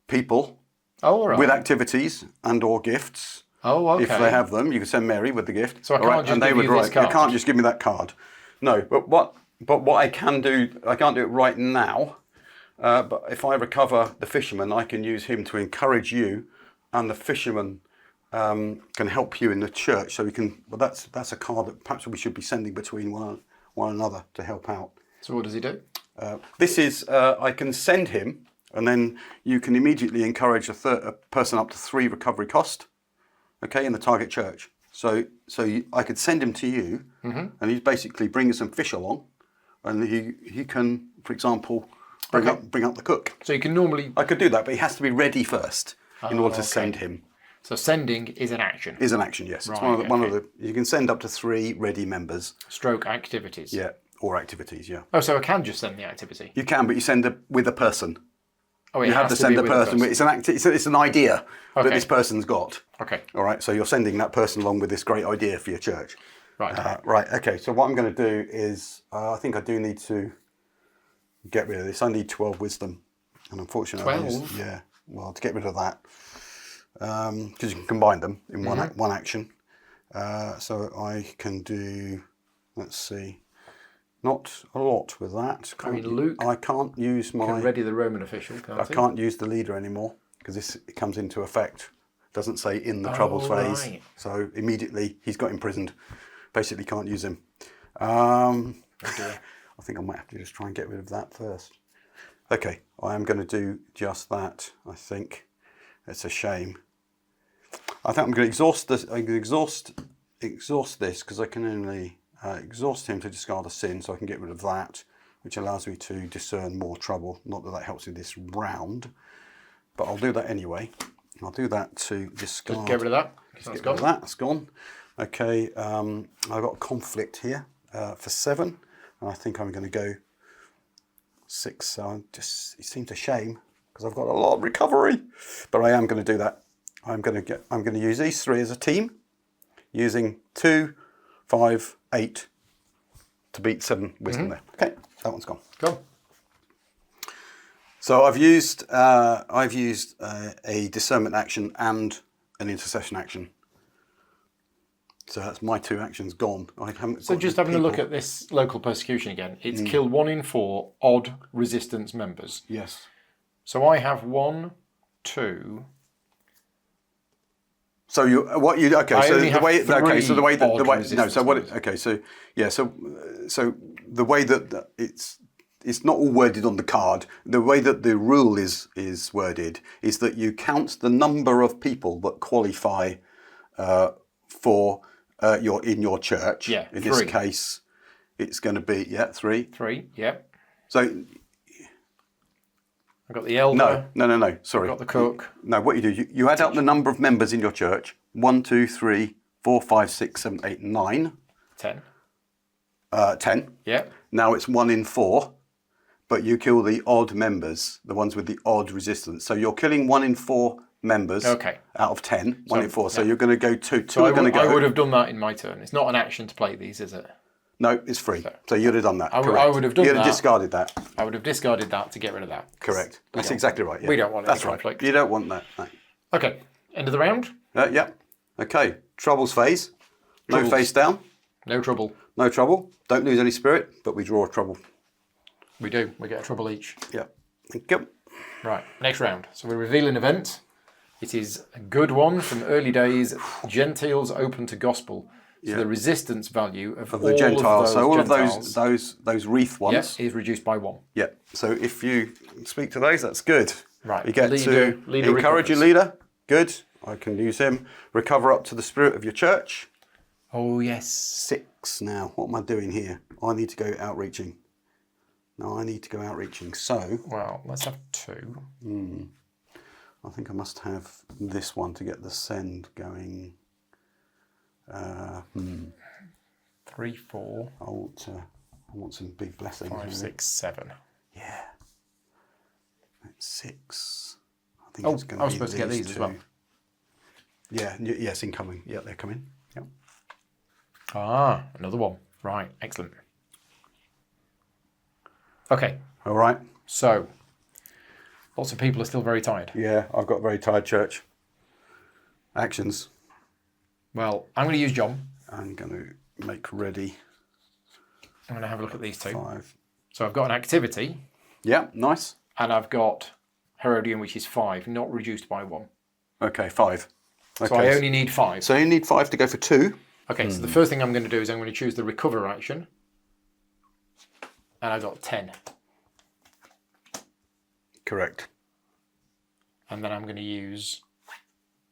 B: people with activities and or gifts.
A: Oh, okay.
B: If they have them, you can send Mary with the gift.
A: So I can't just give you this card?
B: You can't just give me that card. No, but what I can do, I can't do it right now. But if I recover the fisherman, I can use him to encourage you, and the fisherman can help you in the church. So we can. Well, that's a card that perhaps we should be sending between one another to help out.
A: So what does he do?
B: This is I can send him, and then you can immediately encourage a person up to 3 recovery cost. Okay, in the target church. So I could send him to you, and he's basically bringing some fish along, and he can, for example, bring up the cook.
A: So you can normally.
B: I could do that, but he has to be ready first in order to send him.
A: So sending is an action.
B: Is an action, yes. It's one of the. You can send up to 3 ready members.
A: Stroke activities.
B: Yeah, or activities. Yeah.
A: Oh, so I can just send the activity.
B: You can, but you send it with a person.
A: Oh,
B: you have to send a person. It's an idea that this person's got.
A: Okay.
B: All right. So you're sending that person along with this great idea for your church.
A: Right.
B: Right. Okay. So what I'm going to do is, I think I do need to get rid of this. I need 12 wisdom, and unfortunately,
A: 12.
B: Yeah. Well, to get rid of that, because you can combine them in one action. So I can do. Let's see. Not a lot with that.
A: I mean, Luke.
B: I can't use my.
A: Can ready the Roman official.
B: I can't use the leader anymore because it comes into effect. Doesn't say in the troubles phase.
A: Right.
B: So immediately he's got imprisoned. Basically can't use him.
A: Oh dear.
B: I think I might have to just try and get rid of that first. Okay, I am going to do just that. I think it's a shame. I think I'm going to exhaust this. I can exhaust this because I can only exhaust him to discard a sin, so I can get rid of that, which allows me to discern more trouble. Not that that helps with this round, but I'll do that anyway. I'll do that to discard.
A: Just get rid of that.
B: Get rid of that. It's gone. Okay, I've got conflict here for 7, and I think I'm going to go 6. So it seems a shame because I've got a lot of recovery, but I am going to do that. I'm going to use these 3 as a team, using 2, 5, 8 to beat 7 wisdom there. Okay, that one's gone.
A: Go.
B: So I've used a discernment action and an intercession action. So that's my 2 actions gone. I haven't.
A: So just having a look at this local persecution again, it's kill 1 in 4 odd resistance members.
B: Yes.
A: So I have 1, 2.
B: So the way that it's not all worded on the card. The way that the rule is worded is that you count the number of people that qualify for in your church.
A: Yeah,
B: in
A: 3.
B: this case, it's going to be 3.
A: 3. Yep.
B: So
A: I've got the elder.
B: No. Sorry.
A: I've got the cook.
B: No, what you do, you add up the number of members in your church. 1, 2, 3, 4, 5, 6, 7, 8, 9.
A: 10.
B: 10.
A: Yep.
B: Now it's 1 in 4, but you kill the odd members, the ones with the odd resistance. So you're killing 1 in 4 members out of 10, 1 in 4. So you're going to go 2. 2 are going to go.
A: I would have done that in my turn. It's not an action to play these, is it?
B: No, it's free. So you'd have done that.
A: I would have done that.
B: You'd have discarded that.
A: I would have discarded that to get rid of that.
B: Correct. That's exactly right. Yeah.
A: We don't want
B: That's
A: any
B: right.
A: conflict.
B: You don't want that. No.
A: Okay. End of the round.
B: Yeah. Okay. Troubles phase. No face down.
A: No trouble.
B: No trouble. Don't lose any spirit, but we draw a trouble.
A: We do. We get a trouble each.
B: Yeah. Thank you.
A: Right. Next round. So we reveal an event. It is a good one from early days. Gentiles open to gospel. So the resistance value of
B: the Gentiles. So all
A: Gentiles,
B: of those wreath ones
A: is reduced by 1.
B: Yeah. So if you speak to those, that's good.
A: Right.
B: You get
A: leader
B: to encourage your leader. Good. I can use him. Recover up to the spirit of your church.
A: Oh yes.
B: 6 now. What am I doing here? I need to go outreaching. No, I need to go outreaching. So.
A: Well, let's have 2.
B: I think I must have this one to get the send going.
A: 3, 4.
B: I want some big blessings.
A: 5, 6, 7.
B: Yeah. That's 6. I think it's going to
A: I was
B: be
A: supposed to get these
B: 2.
A: as well.
B: Yeah. Yes, incoming. Yeah, they're coming. Yep.
A: Ah, another one. Right. Excellent. Okay.
B: All right.
A: So, lots of people are still very tired.
B: Yeah, I've got very tired church. Actions.
A: Well, I'm going to use John.
B: I'm going to make ready.
A: I'm going to have a look at these two.
B: 5.
A: So I've got an activity.
B: Yeah, nice.
A: And I've got Herodian, which is 5, not reduced by 1.
B: Okay, 5. Okay.
A: So I only need 5.
B: So you need 5 to go for 2.
A: Okay, so the first thing I'm going to do is I'm going to choose the recover action. And I got 10.
B: Correct.
A: And then I'm going to use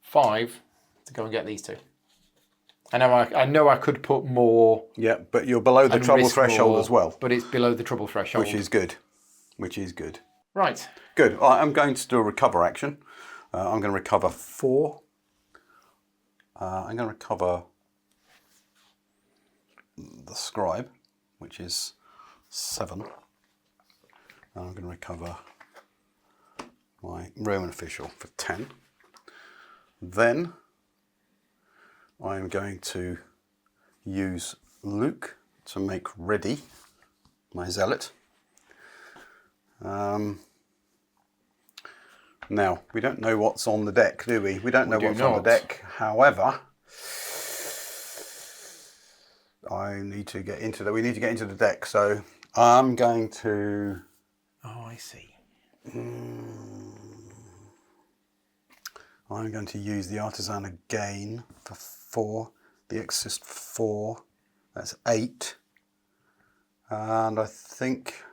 A: 5 to go and get these two. I know I could put more.
B: Yeah, but you're below the trouble threshold
A: more,
B: as well.
A: But it's below the trouble threshold.
B: Which is good. Which is good.
A: Right.
B: Good. All right, I'm going to do a recover action. I'm going to recover 4. I'm going to recover the scribe, which is 7. And I'm going to recover my Roman official for 10. Then I'm going to use Luke to make ready my zealot. Now, we don't know what's on the deck, do we? We don't know what's on the deck. However, we need to get into the deck. So I'm going to...
A: Oh, I see.
B: I'm going to use the artisan again for 4. The exorcist 4. That's 8. And I think...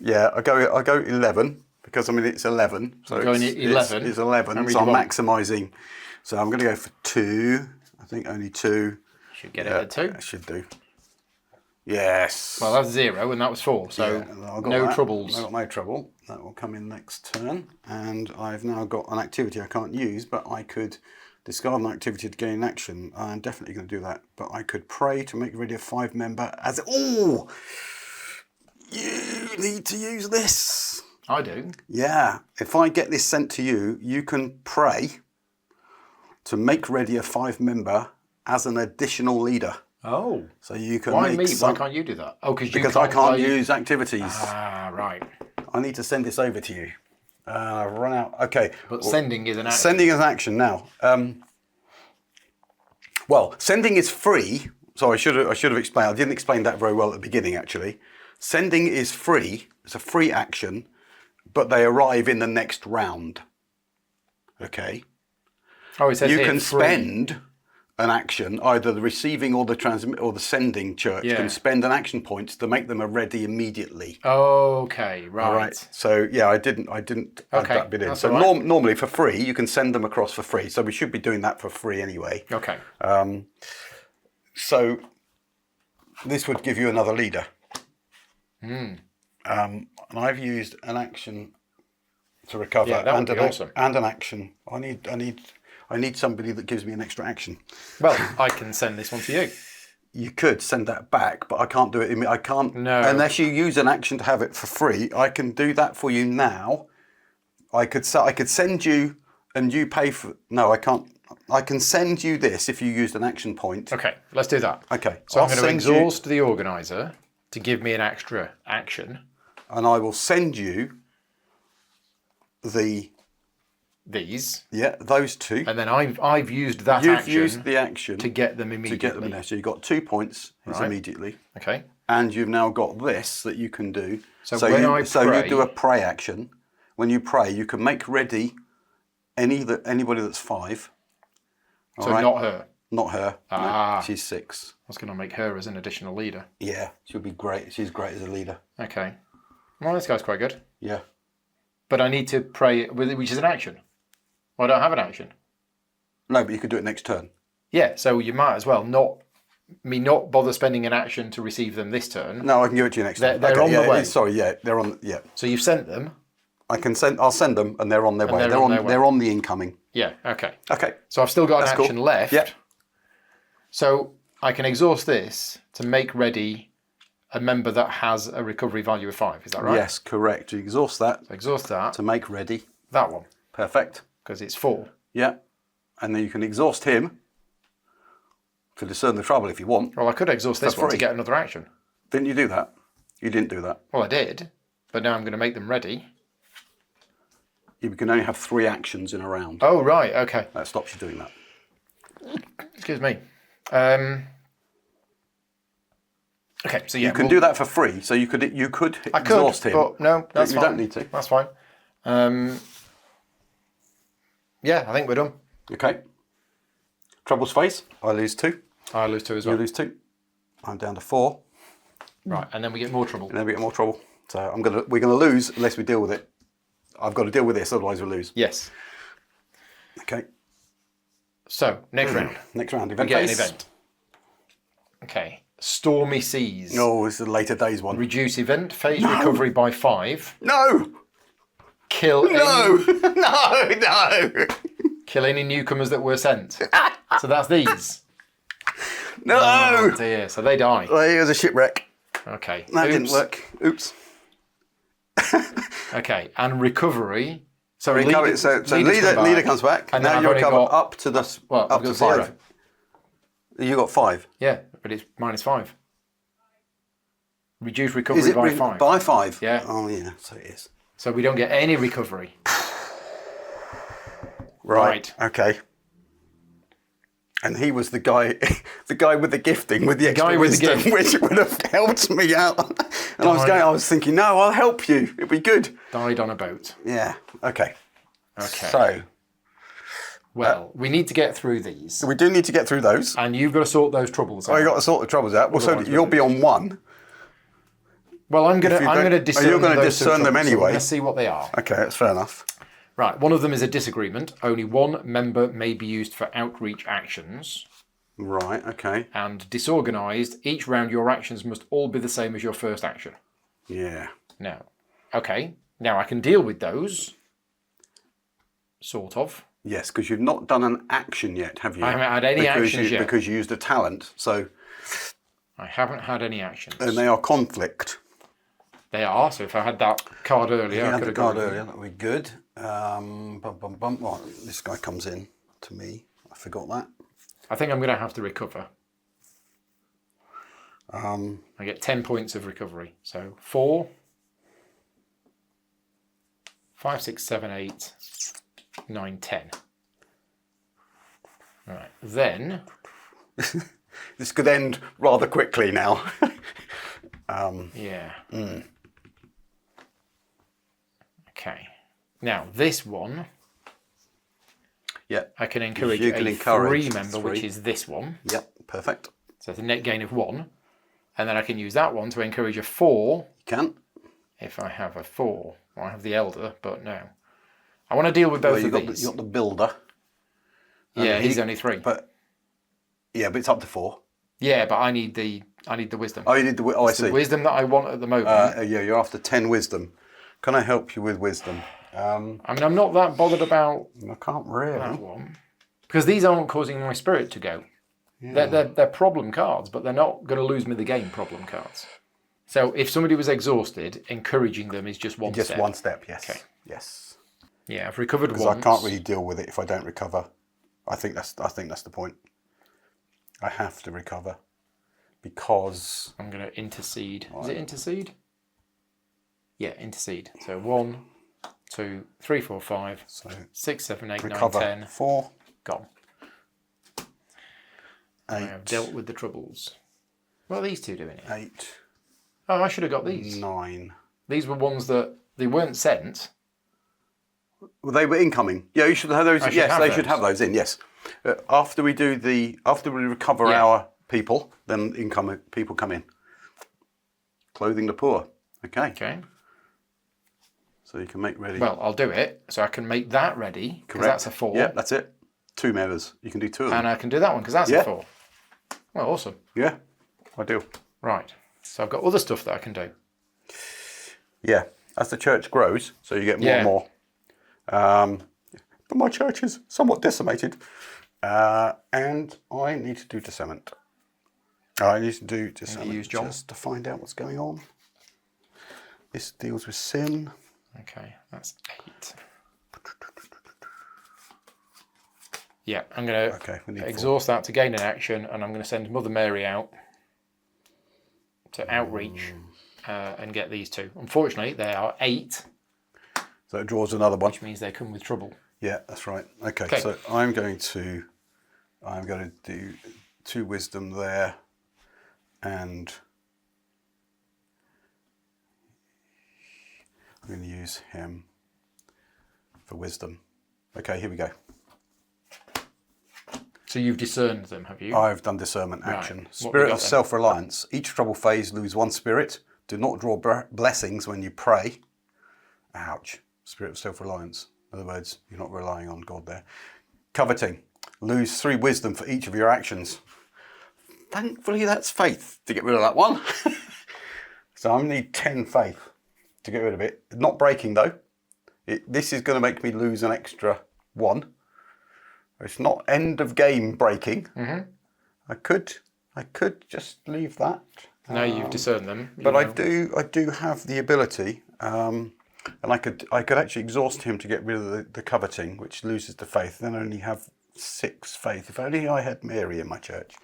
B: yeah, I go 11 because I mean it's 11. So
A: going 11.
B: It's 11. So I'm maximising. So I'm going to go for 2. I think only 2.
A: Should get it at 2.
B: I should do. Yes.
A: Well, that's 0 and that was 4. So no troubles.
B: I've got no trouble. That will come in next turn. And I've now got an activity I can't use, but I could discard an activity to gain action. I'm definitely going to do that. But I could pray to make ready a 5-member as... Oh! You need to use this.
A: I do.
B: Yeah. If I get this sent to you, you can pray to make ready a 5-member as an additional leader.
A: Oh.
B: So you can
A: Why
B: make
A: me?
B: some...
A: Why can't you do that? Oh,
B: because I can't use activities.
A: Ah, right.
B: I need to send this over to you. I've run out. Okay.
A: But sending is an action.
B: Sending is an action now. Well, sending is free. So I should have explained. I didn't explain that very well at the beginning, actually. Sending is free. It's a free action, but they arrive in the next round. Okay.
A: Oh, it says
B: you
A: here,
B: can
A: free.
B: spend an action, either the receiving or the transmit or the sending church can spend an action point to make them a ready immediately.
A: Okay, right.
B: All right. So yeah, I didn't add that bit in. So
A: right.
B: Normally for free, you can send them across for free. So we should be doing that for free anyway.
A: Okay.
B: So this would give you another leader. And I've used an action to recover
A: and
B: an action. I need somebody that gives me an extra action.
A: Well, I can send this one to you.
B: You could send that back, but I can't do it. I can't unless you use an action to have it for free. I can do that for you now. I could send you, and you pay for. No, I can't. I can send you this if you used an action point.
A: Okay, let's do that.
B: Okay,
A: so I'm going to exhaust the organizer to give me an extra action,
B: and I will send you
A: these.
B: Yeah, those 2.
A: And then I've used that action.
B: You've used the action
A: to get them immediately.
B: To get them in there. So you've got 2 points immediately.
A: Okay.
B: And you've now got this that you can do.
A: So you
B: do a pray action. When you pray, you can make ready anybody that's 5.
A: So not her.
B: Not her. No, she's 6.
A: I was going to make her as an additional leader.
B: Yeah, she'll be great. She's great as a leader.
A: Okay. Well, this guy's quite good.
B: Yeah.
A: But I need to pray, which is an action. Well, I don't have an action.
B: No, but you could do it next turn.
A: Yeah, so you might as well not bother spending an action to receive them this turn.
B: No, I can give it to you next turn.
A: They're on the way.
B: Sorry, they're on. Yeah.
A: So you've sent them.
B: I'll send them, and they're on their way. They're on the incoming.
A: Yeah. Okay.
B: Okay.
A: So I've still got an action left.
B: Yeah.
A: So I can exhaust this to make ready a member that has a recovery value of 5. Is that right?
B: Yes, correct. You exhaust that.
A: So exhaust that
B: to make ready
A: that one.
B: Perfect.
A: Because it's 4.
B: Yeah. And then you can exhaust him to discern the trouble if you want.
A: Well, I could exhaust this one to get another action.
B: Didn't you do that? You didn't do that.
A: Well, I did, but now I'm going to make them ready.
B: You can only have 3 actions in a round.
A: Oh, right, okay.
B: That stops you doing that.
A: Excuse me. Okay, so yeah.
B: You can do that for free, so you could exhaust him.
A: But no, that's
B: you
A: fine.
B: don't need to.
A: That's fine. Yeah, I think we're done.
B: Okay. Troubles face. I lose 2.
A: I lose 2 as
B: You
A: well.
B: lose 2. I'm down to 4.
A: Right, and then we get more trouble.
B: And then we get more trouble. So we're gonna lose unless we deal with it. I've got to deal with this, otherwise we'll lose.
A: Yes.
B: Okay.
A: So, next round.
B: Next round,
A: We
B: event
A: get an
B: phase.
A: event. Okay. Stormy Seas.
B: Oh, it's the later days one.
A: Reduce event phase recovery by 5.
B: No!
A: Kill
B: No!
A: any,
B: No!
A: kill any newcomers that were sent. So that's these.
B: No!
A: Oh dear. So they die.
B: Well, here's a shipwreck.
A: Okay.
B: That didn't
A: Oops.
B: work. Oops.
A: Okay. And recovery. So
B: Recover, so leader comes back.
A: And
B: now
A: then
B: you
A: I've only
B: recover
A: got,
B: up to the
A: well,
B: up
A: I've
B: to
A: got
B: 5.
A: 0.
B: You got 5.
A: Yeah, but it's -5. Reduce recovery
B: Is it
A: by 5.
B: by 5?
A: Yeah.
B: Oh yeah, so it is.
A: So we don't get any recovery.
B: Right. Okay. And he was the guy with the gifting, with the extra
A: guy with the
B: wisdom,
A: gift.
B: which would have helped me out. And I was thinking, no, I'll help you. It'll be good.
A: Died on a boat.
B: Yeah. Okay.
A: Okay.
B: So
A: Well, we need to get through these.
B: we do need to get through those.
A: And you've got to sort those troubles out.
B: Oh, you got to sort the troubles out. Well, so
A: Otherwise
B: you'll be on 1.
A: Well, I'm
B: If you
A: gonna
B: don't-
A: discern.
B: you're gonna
A: those two
B: discern them
A: troubles, so
B: anyway.
A: we're gonna see what they are.
B: Okay, that's fair enough.
A: Right. One of them is a disagreement. Only one member may be used for outreach actions.
B: Right. Okay.
A: And disorganized. Each round, your actions must all be the same as your first action.
B: Yeah.
A: Now, okay. Now I can deal with those. Sort of.
B: Yes, because you've not done an action yet, have you?
A: I haven't had any actions yet.
B: Because you used a talent. So,
A: I haven't had any actions.
B: and they are conflict.
A: They are. So if I had that card earlier,
B: You
A: I
B: had
A: could
B: the
A: have
B: card
A: gone.
B: earlier, that would be good. Well, this guy comes in to me. I forgot that.
A: I think I'm going to have to recover.
B: Um,
A: I get 10 points of recovery. So 4, 5, 6, 7, 8, 9, 10. Right. Then,
B: this could end rather quickly now.
A: yeah. Okay. Now, this one,
B: Yeah.
A: I can encourage
B: You can
A: a
B: encourage
A: 3 member, which
B: three.
A: is this one.
B: Yep. Perfect.
A: So it's a net gain of 1. And then I can use that one to encourage a 4
B: You can.
A: if I have a 4. Well, I have the elder, but no. I want to deal with both
B: Well, you
A: of these.
B: got the builder.
A: Yeah, he's only 3.
B: But yeah, but it's up to 4.
A: Yeah, but I need the wisdom.
B: Oh, you need the. Oh, I
A: It's the
B: see.
A: wisdom that I want at the moment.
B: Yeah, you're after 10 wisdom. Can I help you with wisdom?
A: I mean, I'm not that bothered about
B: I can't really.
A: that one because these aren't causing my spirit to go. They're problem cards, but they're not going to lose me the game problem cards. So if somebody was exhausted, encouraging them is just one
B: Just
A: step.
B: one step, yes.
A: Okay.
B: Yes.
A: Yeah, I've recovered
B: Because
A: once.
B: I can't really deal with it if I don't recover. I think that's the point. I have to recover because
A: I'm going to intercede. Is it intercede? Yeah, intercede. So 1, 2, 3, 4, 5, 6, 7, 8, 9,
B: recover
A: 10.
B: 4,
A: Gone. I
B: 8,
A: have dealt with the troubles. What are these two doing here?
B: 8,
A: Oh, I should have got these.
B: 9.
A: These were ones that they weren't sent.
B: Well, they were incoming. Yeah, you should have those.
A: I should
B: Yes,
A: have
B: they should
A: those.
B: have those in. Yes. After we recover
A: Yeah.
B: our people, then incoming people come in. Clothing the poor. Okay.
A: Okay.
B: So you can make ready.
A: Well, I'll do it. So I can make that ready because
B: Correct.
A: that's a 4.
B: Yeah, that's it. 2 members. You can do 2 of them.
A: And I can do that one because that's
B: Yeah.
A: a 4. Well, awesome.
B: Yeah, ideal.
A: Right. So I've got other stuff that I can do.
B: Yeah, as the church grows, so you get more
A: Yeah.
B: and more. But my church is somewhat decimated, and I need to do discernment. I need to do discernment
A: use John?
B: just to find out what's going on. This deals with sin.
A: Okay, that's 8. Yeah, I'm going
B: Okay, we need
A: to exhaust that to gain an action, and I'm going to send Mother Mary out to outreach and get these two. Unfortunately, they are 8.
B: So it draws another one.
A: Which means they come with trouble.
B: Yeah, that's right. Okay, so I'm going to do 2 wisdom there, and I'm going to use him for wisdom. Okay, here we go.
A: So you've discerned them, have you?
B: I've done discernment action.
A: Right.
B: Spirit of self-reliance. Each trouble phase, lose 1 spirit. Do not draw blessings when you pray. Ouch. Spirit of self-reliance. In other words, you're not relying on God there. Coveting. Lose 3 wisdom for each of your actions. Thankfully, that's faith to get rid of that one. So I need 10 faith to get rid of it. Not breaking though. This is going to make me lose an extra 1. It's not end of game breaking. Mm-hmm. I could just leave that.
A: No, you've discerned them.
B: But I do have the ability, and I could actually exhaust him to get rid of the coveting, which loses the faith. Then I only have 6 faith. If only I had Mary in my church.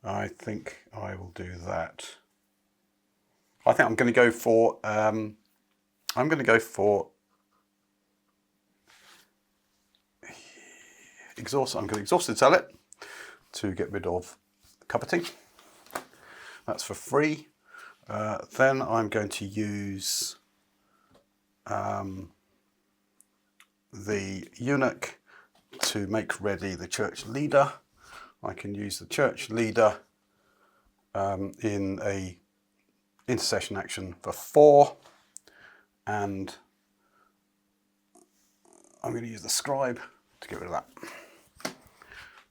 B: I think I will do that. I think I'm going to go for. Exhaust. I'm going to exhaust the zealot to get rid of coveting. That's for free. Then I'm going to use the eunuch to make ready the church leader. I can use the church leader in a intercession action for 4, and I'm going to use the scribe to get rid of that.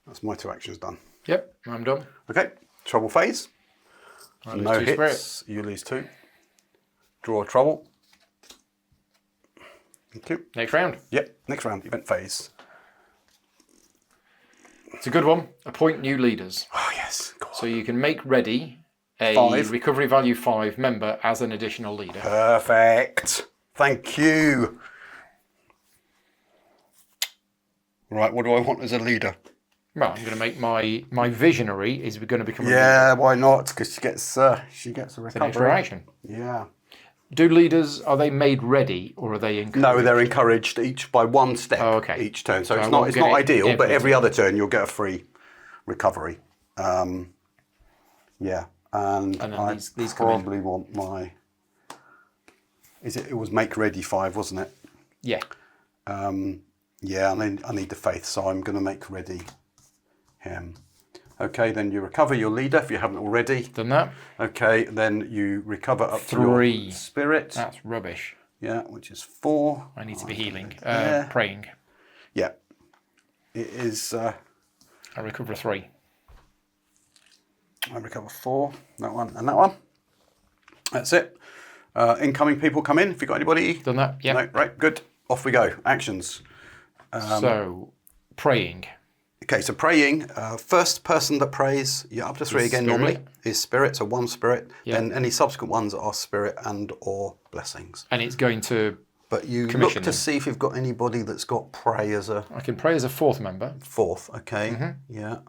B: That's my 2 actions done.
A: Yep, I'm done.
B: Okay, trouble phase. No hits.
A: Spirit.
B: You lose 2. Draw a trouble. Thank you.
A: Next round.
B: Yep, next round, event phase.
A: It's a good one. Appoint new leaders.
B: Oh yes. Go on.
A: So you can make ready a
B: 5.
A: recovery value 5 member as an additional leader.
B: Perfect. Thank you. Right, what do I want as a leader?
A: Well, I'm going to make my visionary is going to become a leader.
B: Yeah, why not? Because she gets a
A: It's an
B: recovery.
A: extra action.
B: Yeah.
A: Do leaders, are they made ready or are they encouraged?
B: No, they're encouraged each by 1 step each turn. So,
A: So
B: it's
A: I
B: not
A: won't get it
B: ideal, but every
A: turn.
B: other turn you'll get a free recovery. Yeah, and
A: then
B: I
A: these come in.
B: probably want my. It was make ready 5, wasn't it?
A: Yeah.
B: Yeah, and I need the faith, so I'm going to make ready him. Okay, then you recover your leader if you haven't already.
A: Done that.
B: Okay, then you recover up
A: 3.
B: to your spirit.
A: That's rubbish.
B: Yeah, which is 4.
A: I need to be healing.
B: Yeah.
A: Praying.
B: Yeah, it is.
A: I recover 3.
B: I recover 4. That one and that one. That's it. Incoming people come in. If you got anybody?
A: Done that. Yeah.
B: No, right, good. Off we go. Actions.
A: So, praying.
B: Okay, so praying, first person that prays, you're up to 3 again
A: spirit.
B: normally, is spirit, so 1 spirit.
A: Yeah.
B: Then any subsequent ones are spirit and or blessings.
A: And it's going to,
B: But you
A: Commission
B: look to
A: them.
B: see if you've got anybody that's got pray as a
A: I can pray as a 4th member.
B: 4th, okay,
A: Mm-hmm.
B: yeah.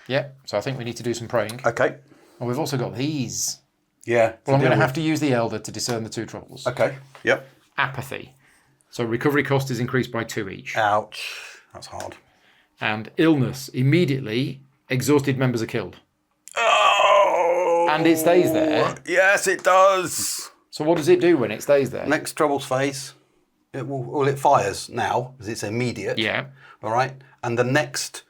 A: Yeah. So I think we need to do some praying.
B: Okay,
A: And we've also got these.
B: yeah.
A: Well, I'm going to have to use the elder to discern the 2 troubles.
B: Okay, yep.
A: Apathy. So recovery cost is increased by 2 each.
B: Ouch, that's hard.
A: And illness. Immediately, exhausted members are killed.
B: Oh!
A: And it stays there.
B: Yes, it does.
A: So what does it do when it stays there?
B: Next troubles phase, it fires now, because it's immediate.
A: Yeah.
B: All right, and the next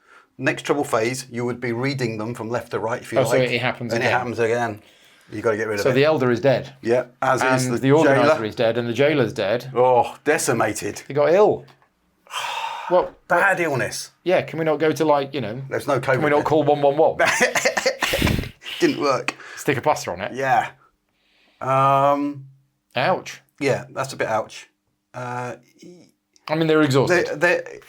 B: trouble phase, you would be reading them from left to right if you like.
A: So it happens
B: and
A: again.
B: it happens again. You got to get rid of
A: So
B: it.
A: the elder is dead.
B: Yeah, as is
A: And
B: the
A: the organizer
B: jailer.
A: is dead and the jailer's dead.
B: Oh, decimated.
A: He got ill. Well,
B: Bad illness.
A: yeah, can we not go to
B: There's no COVID.
A: can we not
B: then.
A: call 111?
B: Didn't work.
A: Stick a plaster on it.
B: Yeah.
A: Ouch.
B: Yeah, that's a bit ouch.
A: I mean, they're exhausted.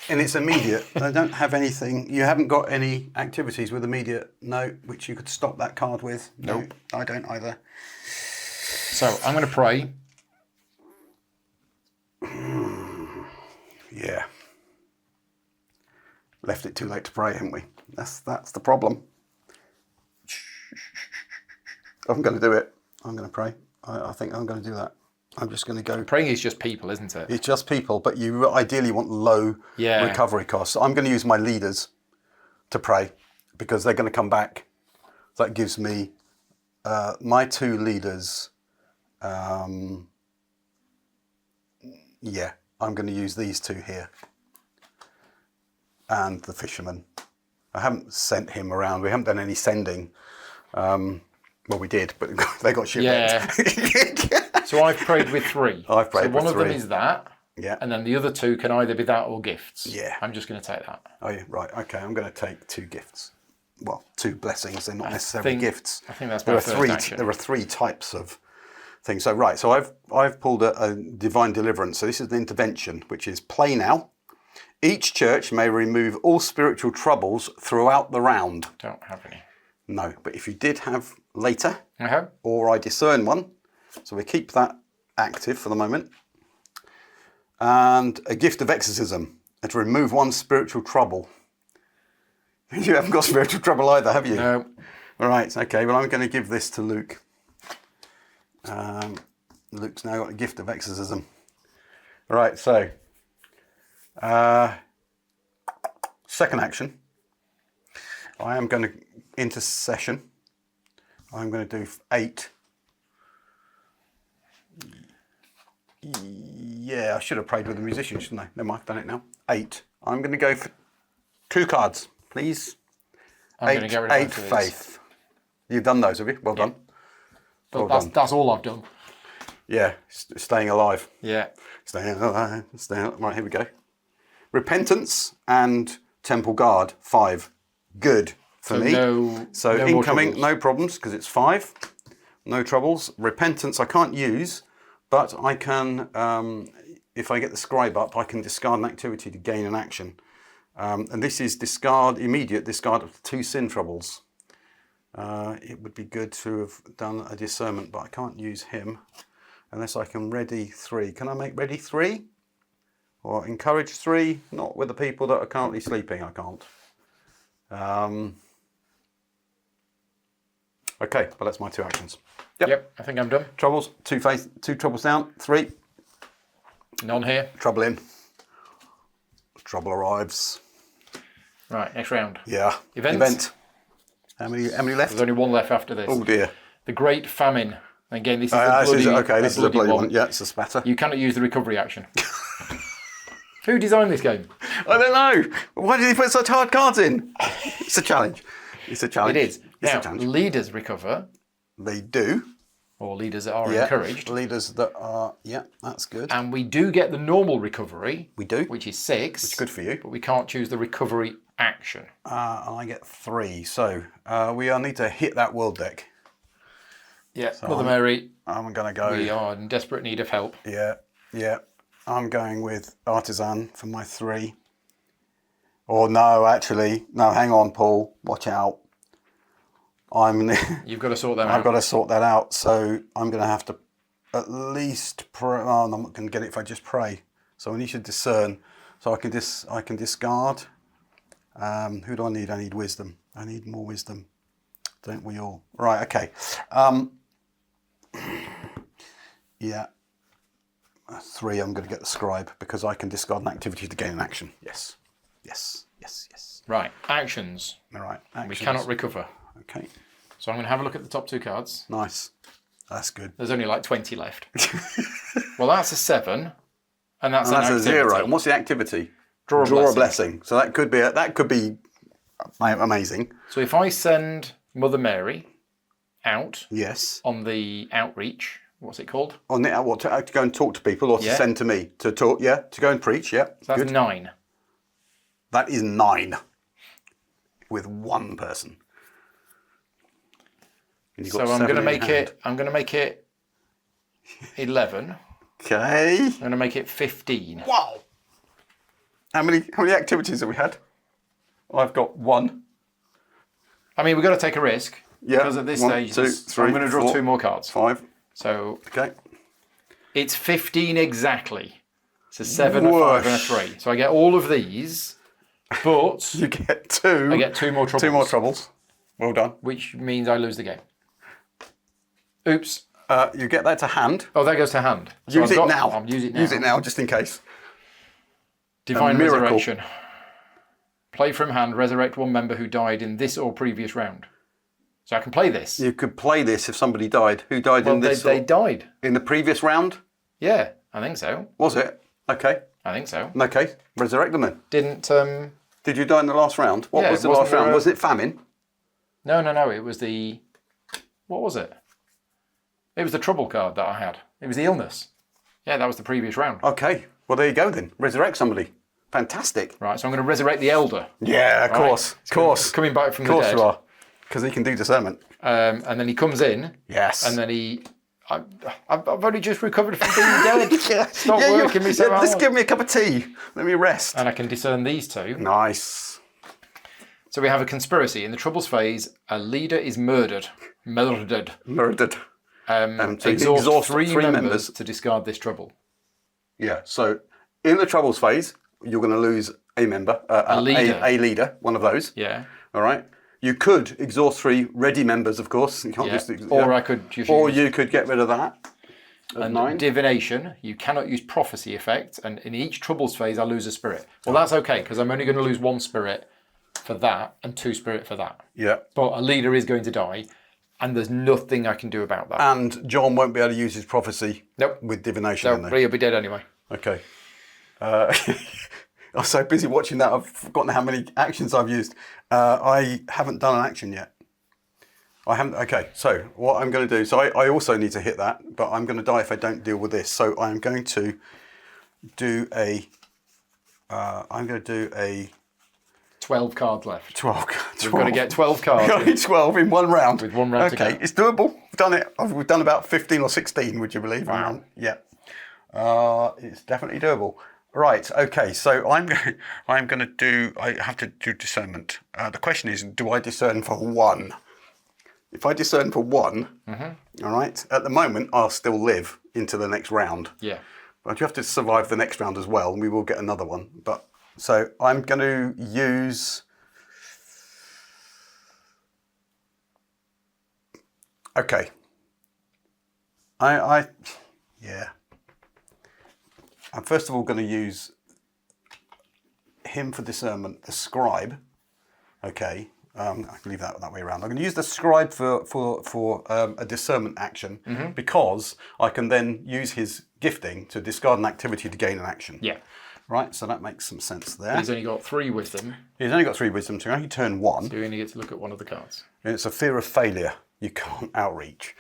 B: And it's immediate. They don't have anything. You haven't got any activities with immediate note, which you could stop that card with.
A: Nope.
B: No, I don't either.
A: So I'm going to pray.
B: Yeah. Left it too late to pray, haven't we? That's the problem. I'm going to do it. I'm going to pray. I think I'm going to do that. I'm just going to go.
A: Praying is just people, isn't it?
B: It's just people, but you ideally want low recovery costs. So I'm going to use my leaders to pray because they're going to come back. That gives me my 2 leaders. I'm going to use these 2 here. And the fisherman. I haven't sent him around. We haven't done any sending. Well, we did, but they got shipwrecked.
A: Yeah. So I've prayed with 3.
B: I've prayed with 3.
A: So one of them is that.
B: Yeah.
A: And then the other 2 can either be that or gifts.
B: Yeah.
A: I'm just going to take that.
B: Oh, yeah, right. Okay, I'm going to take 2 gifts. Well, 2 blessings. They're not necessarily gifts.
A: I think that's my first action.
B: There are 3 types of things. So, right. So I've pulled a divine deliverance. So this is an intervention, which is play now. Each church may remove all spiritual troubles throughout the round.
A: Don't have any.
B: No, but if you did have later,
A: Uh-huh.
B: or I discern one, so we keep that active for the moment. And a gift of exorcism, to remove one spiritual trouble. You haven't got spiritual trouble either, have you?
A: No.
B: All right, okay, well I'm going to give this to Luke. Luke's now got a gift of exorcism. All right, so second action. I am going to intercession. I'm going to do 8. Yeah, I should have prayed with the musician, shouldn't I? Never mind, I've done it now. 8. I'm going to go for 2 cards, please.
A: I'm going to get rid of
B: 8 faith. You've done those, have you? Well done.
A: But that's all I've done.
B: Yeah, staying alive.
A: Yeah.
B: Staying alive. Right, here we go. Repentance and temple guard, 5. Good for me. So
A: no
B: incoming, no problems because it's 5. No troubles. Repentance I can't use, but I can, if I get the scribe up, I can discard an activity to gain an action. And this is immediate discard of 2 sin troubles. It would be good to have done a discernment, but I can't use him unless I can ready 3. Can I make ready 3? Or encourage 3? Not with the people that are currently sleeping, I can't. Okay, but that's my 2 actions.
A: Yep, I think I'm done.
B: Troubles, 2 troubles down, 3.
A: None here.
B: Trouble in. Trouble arrives.
A: Right, next round.
B: Yeah.
A: Event.
B: How many left?
A: There's only 1 left after this.
B: Oh dear.
A: The Great Famine. Again, this is
B: this is a bloody one. Yeah, it's a spatter.
A: You cannot use the recovery action. Who designed this game?
B: I don't know. Why did he put such hard cards in? It's a challenge. It's a challenge.
A: It is.
B: It's
A: Now,
B: a challenge.
A: leaders recover.
B: They do.
A: Or leaders that are encouraged.
B: Leaders that are, that's good.
A: And we do get the normal recovery.
B: We do.
A: Which is 6.
B: Which is good for you.
A: But we can't choose the recovery action.
B: And I get 3. So we need to hit that world deck.
A: Yeah, so Mother Mary.
B: I'm going to go.
A: We are in desperate need of help.
B: Yeah. I'm going with Artisan for my 3. Or no, actually. No, hang on, Paul. Watch out.
A: You've got to sort that out.
B: I've got to sort that out. So I'm going to have to at least pray. Oh, I'm not going to get it if I just pray. So I need to discern. So I can discard. Who do I need? I need wisdom. I need more wisdom. Don't we all? Right, okay. Yeah. 3, I'm going to get the scribe because I can discard an activity to gain an action. Yes.
A: Right, actions.
B: All right, actions.
A: We cannot recover.
B: Okay.
A: So I'm going to have a look at the top 2 cards.
B: Nice. That's good.
A: There's only like 20 left. Well, that's a 7. And that's
B: a 0. And what's the activity? Draw a blessing. So that could be amazing.
A: So if I send Mother Mary out.
B: Yes.
A: On the outreach. What's it called?
B: On the what? To go and talk to people, or to send to me to talk? Yeah, to go and preach. Yeah,
A: so that's 9.
B: That is 9 with 1 person.
A: So I'm going to make it. I'm going to make it 11.
B: Okay.
A: I'm going to make it 15.
B: Wow. How many activities have we had? I've got 1.
A: I mean, we've got to take a risk.
B: Yeah.
A: Because at this
B: 1,
A: stage,
B: 2, 3,
A: I'm going to draw
B: 4,
A: 2 more cards.
B: 5.
A: So
B: okay.
A: It's 15 exactly. It's a 7, a 5, and a 3. So I get all of these, but
B: You get 2.
A: I get 2 more troubles.
B: 2 more troubles. Well done.
A: Which means I lose the game. Oops.
B: You get that to hand.
A: Oh, that goes to hand. So
B: Use it now.
A: I'll use it now.
B: Use it now, just in case.
A: Divine
B: miracle.
A: Resurrection. Play from hand, resurrect one member who died in this or previous round. So I can play this.
B: You could play this if somebody died. Who died
A: Well,
B: in this?
A: they died.
B: In the previous round?
A: Yeah, I think so.
B: Was it? Okay.
A: I think so.
B: Okay. Resurrect them then.
A: Didn't...
B: Did you die in the last round? What was the
A: wasn't
B: last round?
A: there
B: Was it famine?
A: No. It was the... What was it? It was the trouble card that I had. It was the illness. Yeah, that was the previous round.
B: Okay. Well, there you go then. Resurrect somebody. Fantastic.
A: Right, so I'm going to resurrect the Elder.
B: Yeah, of course. Of course.
A: Coming back from the
B: Of course
A: dead.
B: you are. Because he can do discernment.
A: And then he comes in.
B: Yes.
A: And then he... I've only just recovered from being dead. Stop working me so hard.
B: Just give me a cup of tea. Let me rest.
A: And I can discern these 2.
B: Nice.
A: So we have a conspiracy. In the Troubles phase, a leader is murdered. Murdered.
B: So
A: Exhaust 3 members to discard this trouble.
B: Yeah, so in the Troubles phase, you're going to lose a member.
A: A leader.
B: A leader, one of those.
A: Yeah.
B: All right. You could exhaust 3 ready members, of course. You can't just,
A: Or I could just
B: Or
A: use...
B: you could get rid of that.
A: And
B: 9.
A: divination, you cannot use prophecy effect, and in each Troubles phase, I lose a spirit. Well, that's okay, because I'm only going to lose 1 spirit for that, and 2 spirit for that.
B: Yeah.
A: But a leader is going to die, and there's nothing I can do about that.
B: And John won't be able to use his prophecy with divination in
A: No,
B: there.
A: but he'll be dead anyway.
B: Okay. I'm so busy watching that, I've forgotten how many actions I've used. I haven't done an action yet. I haven't. Okay, so what I'm going to do, so I also need to hit that, but I'm going to die if I don't deal with this. So I'm going to do a,
A: 12 cards left.
B: 12.
A: We've got to get 12 cards.
B: 12 in 1 round.
A: With 1 round to go.
B: Okay, it's doable. We've done it. We've done about 15 or 16, would you believe?
A: Wow.
B: Yeah. It's definitely doable. Right, okay, so I'm going to do, I have to do discernment. The question is, do I discern for 1? If I discern for 1, all right, at the moment, I'll still live into the next round.
A: Yeah.
B: But you have to survive the next round as well, and we will get another one. But so I'm going to use... Okay. Yeah. I'm first of all going to use him for discernment, the scribe. Okay, I can leave that way around. I'm going to use the scribe for a discernment action because I can then use his gifting to discard an activity to gain an action.
A: Yeah.
B: Right, so that makes some sense there.
A: He's only got 3 wisdom.
B: He's only got 3 wisdom, so only turn 1.
A: So you only get to look at one of the cards.
B: And it's a fear of failure. You can't outreach.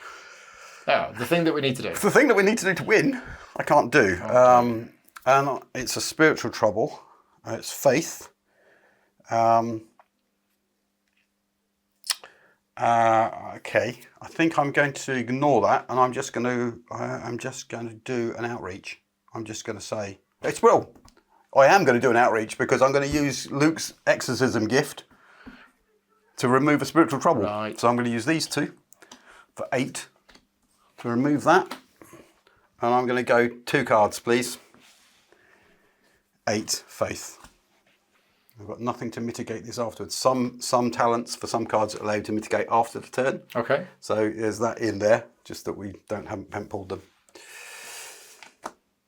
A: Oh, the thing that we need to do.
B: The thing that we need to do to win, I can't do. And it's a spiritual trouble. It's faith. Okay, I think I'm going to ignore that, and I'm just going to do an outreach. I'm just going to say I am going to do an outreach because I'm going to use Luke's exorcism gift to remove a spiritual trouble.
A: Right.
B: So I'm going to use these 2 for 8 to remove that, and I'm going to go 2 cards, please. 8 faith. I've got nothing to mitigate this afterwards. Some talents for some cards are allowed to mitigate after the turn.
A: Okay.
B: So there's that in there, just that we haven't pulled them.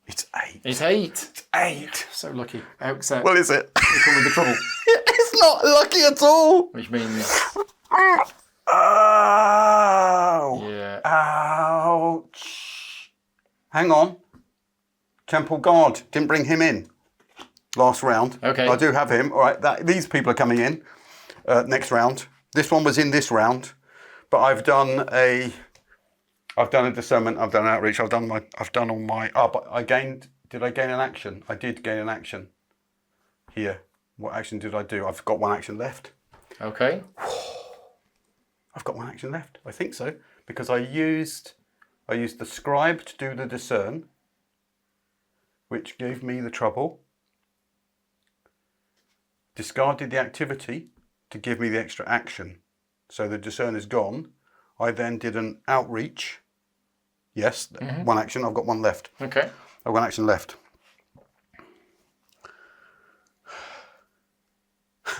B: It's 8.
A: It's 8.
B: It's 8.
A: So lucky. Except
B: Well, is it?
A: we come with the trouble.
B: It's not lucky at all.
A: Which means...
B: Oh.
A: Yeah.
B: Ouch. Hang on. Temple Guard. Didn't bring him in last round.
A: Okay.
B: I do have him. All right. These people are coming in next round. This one was in this round, but I've done a discernment. I've done an outreach. I've done all my. Oh, but Did I gain an action? I did gain an action. Here. What action did I do? I've got 1 action left.
A: Okay.
B: I've got 1 action left. I think so because I used the scribe to do the discern, which gave me the trouble. Discarded the activity to give me the extra action. So the discern is gone. I then did an outreach. Yes, 1 action. I've got 1 left.
A: Okay.
B: I've got 1 action left.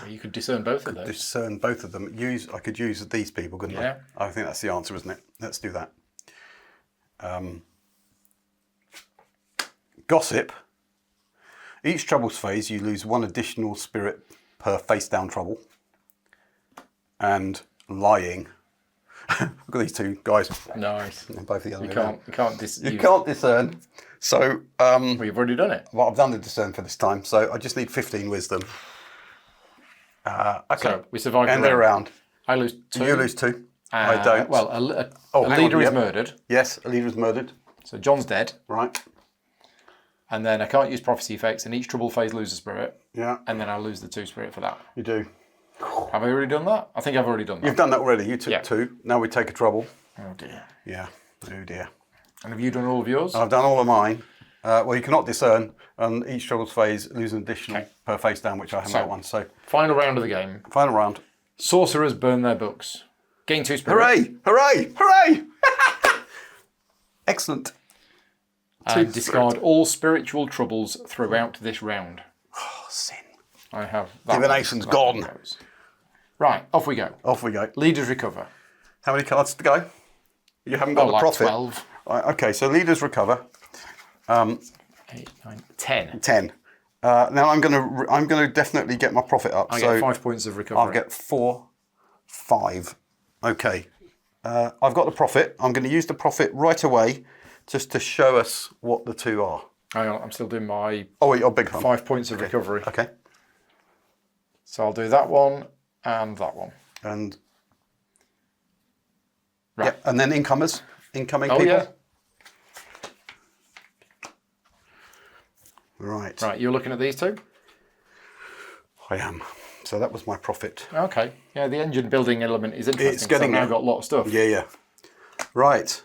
A: Well, you could discern both of those.
B: Discern both of them. I could use these people, couldn't I? I think that's the answer, isn't it? Let's do that. Gossip. Each troubles phase, you lose 1 additional spirit per face down trouble. And lying. Look at these two guys.
A: Nice.
B: Both the other
A: You
B: way
A: can't
B: discern. So,
A: well, you've already done it.
B: well, I've done the discern for this time, so I just need 15 wisdom. Okay.
A: So we survived.
B: End the round.
A: I lose 2.
B: You lose 2. I don't.
A: Well, a
B: hang
A: leader
B: on,
A: is
B: yep.
A: murdered.
B: Yes, a leader is murdered.
A: So John's dead.
B: Right.
A: And then I can't use prophecy effects, and each trouble phase loses a spirit.
B: Yeah.
A: And then I lose the 2 spirit for that.
B: You do.
A: Have I already done that? I think I've already done that.
B: You've done that already. You took 2. Now we take a trouble.
A: Oh dear.
B: Yeah. Oh dear.
A: And have you done all of yours?
B: I've done all of mine. Well, you cannot discern, and each troubles phase lose an additional per face down, which I haven't got one. So
A: final round of the game.
B: Final round.
A: Sorcerers burn their books. Gain 2 spirit.
B: Hooray! Hooray! Hooray! Excellent.
A: And discard all spiritual troubles throughout this round.
B: Oh, sin.
A: I have that.
B: Divination's gone.
A: Right, off we go.
B: Off we go.
A: Leaders recover.
B: How many cards to go? You haven't got the
A: like
B: profit.
A: 12.
B: Right, okay, so leaders recover.
A: 8, 9, 10.
B: 10. Now I'm gonna definitely get my profit up.
A: I get 5 points of recovery.
B: I'll get 4, 5. Okay. I've got the profit. I'm going to use the profit right away just to show us what the 2 are.
A: Hang on, I'm still doing my
B: big one.
A: 5 points of recovery.
B: Okay.
A: So I'll do that one and that one.
B: And
A: right.
B: Yeah, and then incoming people.
A: Yeah.
B: Right.
A: Right, you're looking at these 2?
B: I am. So that was my profit.
A: Okay. Yeah, the engine building element is interesting.
B: It's getting
A: I've now got a lot of stuff.
B: Yeah. Right.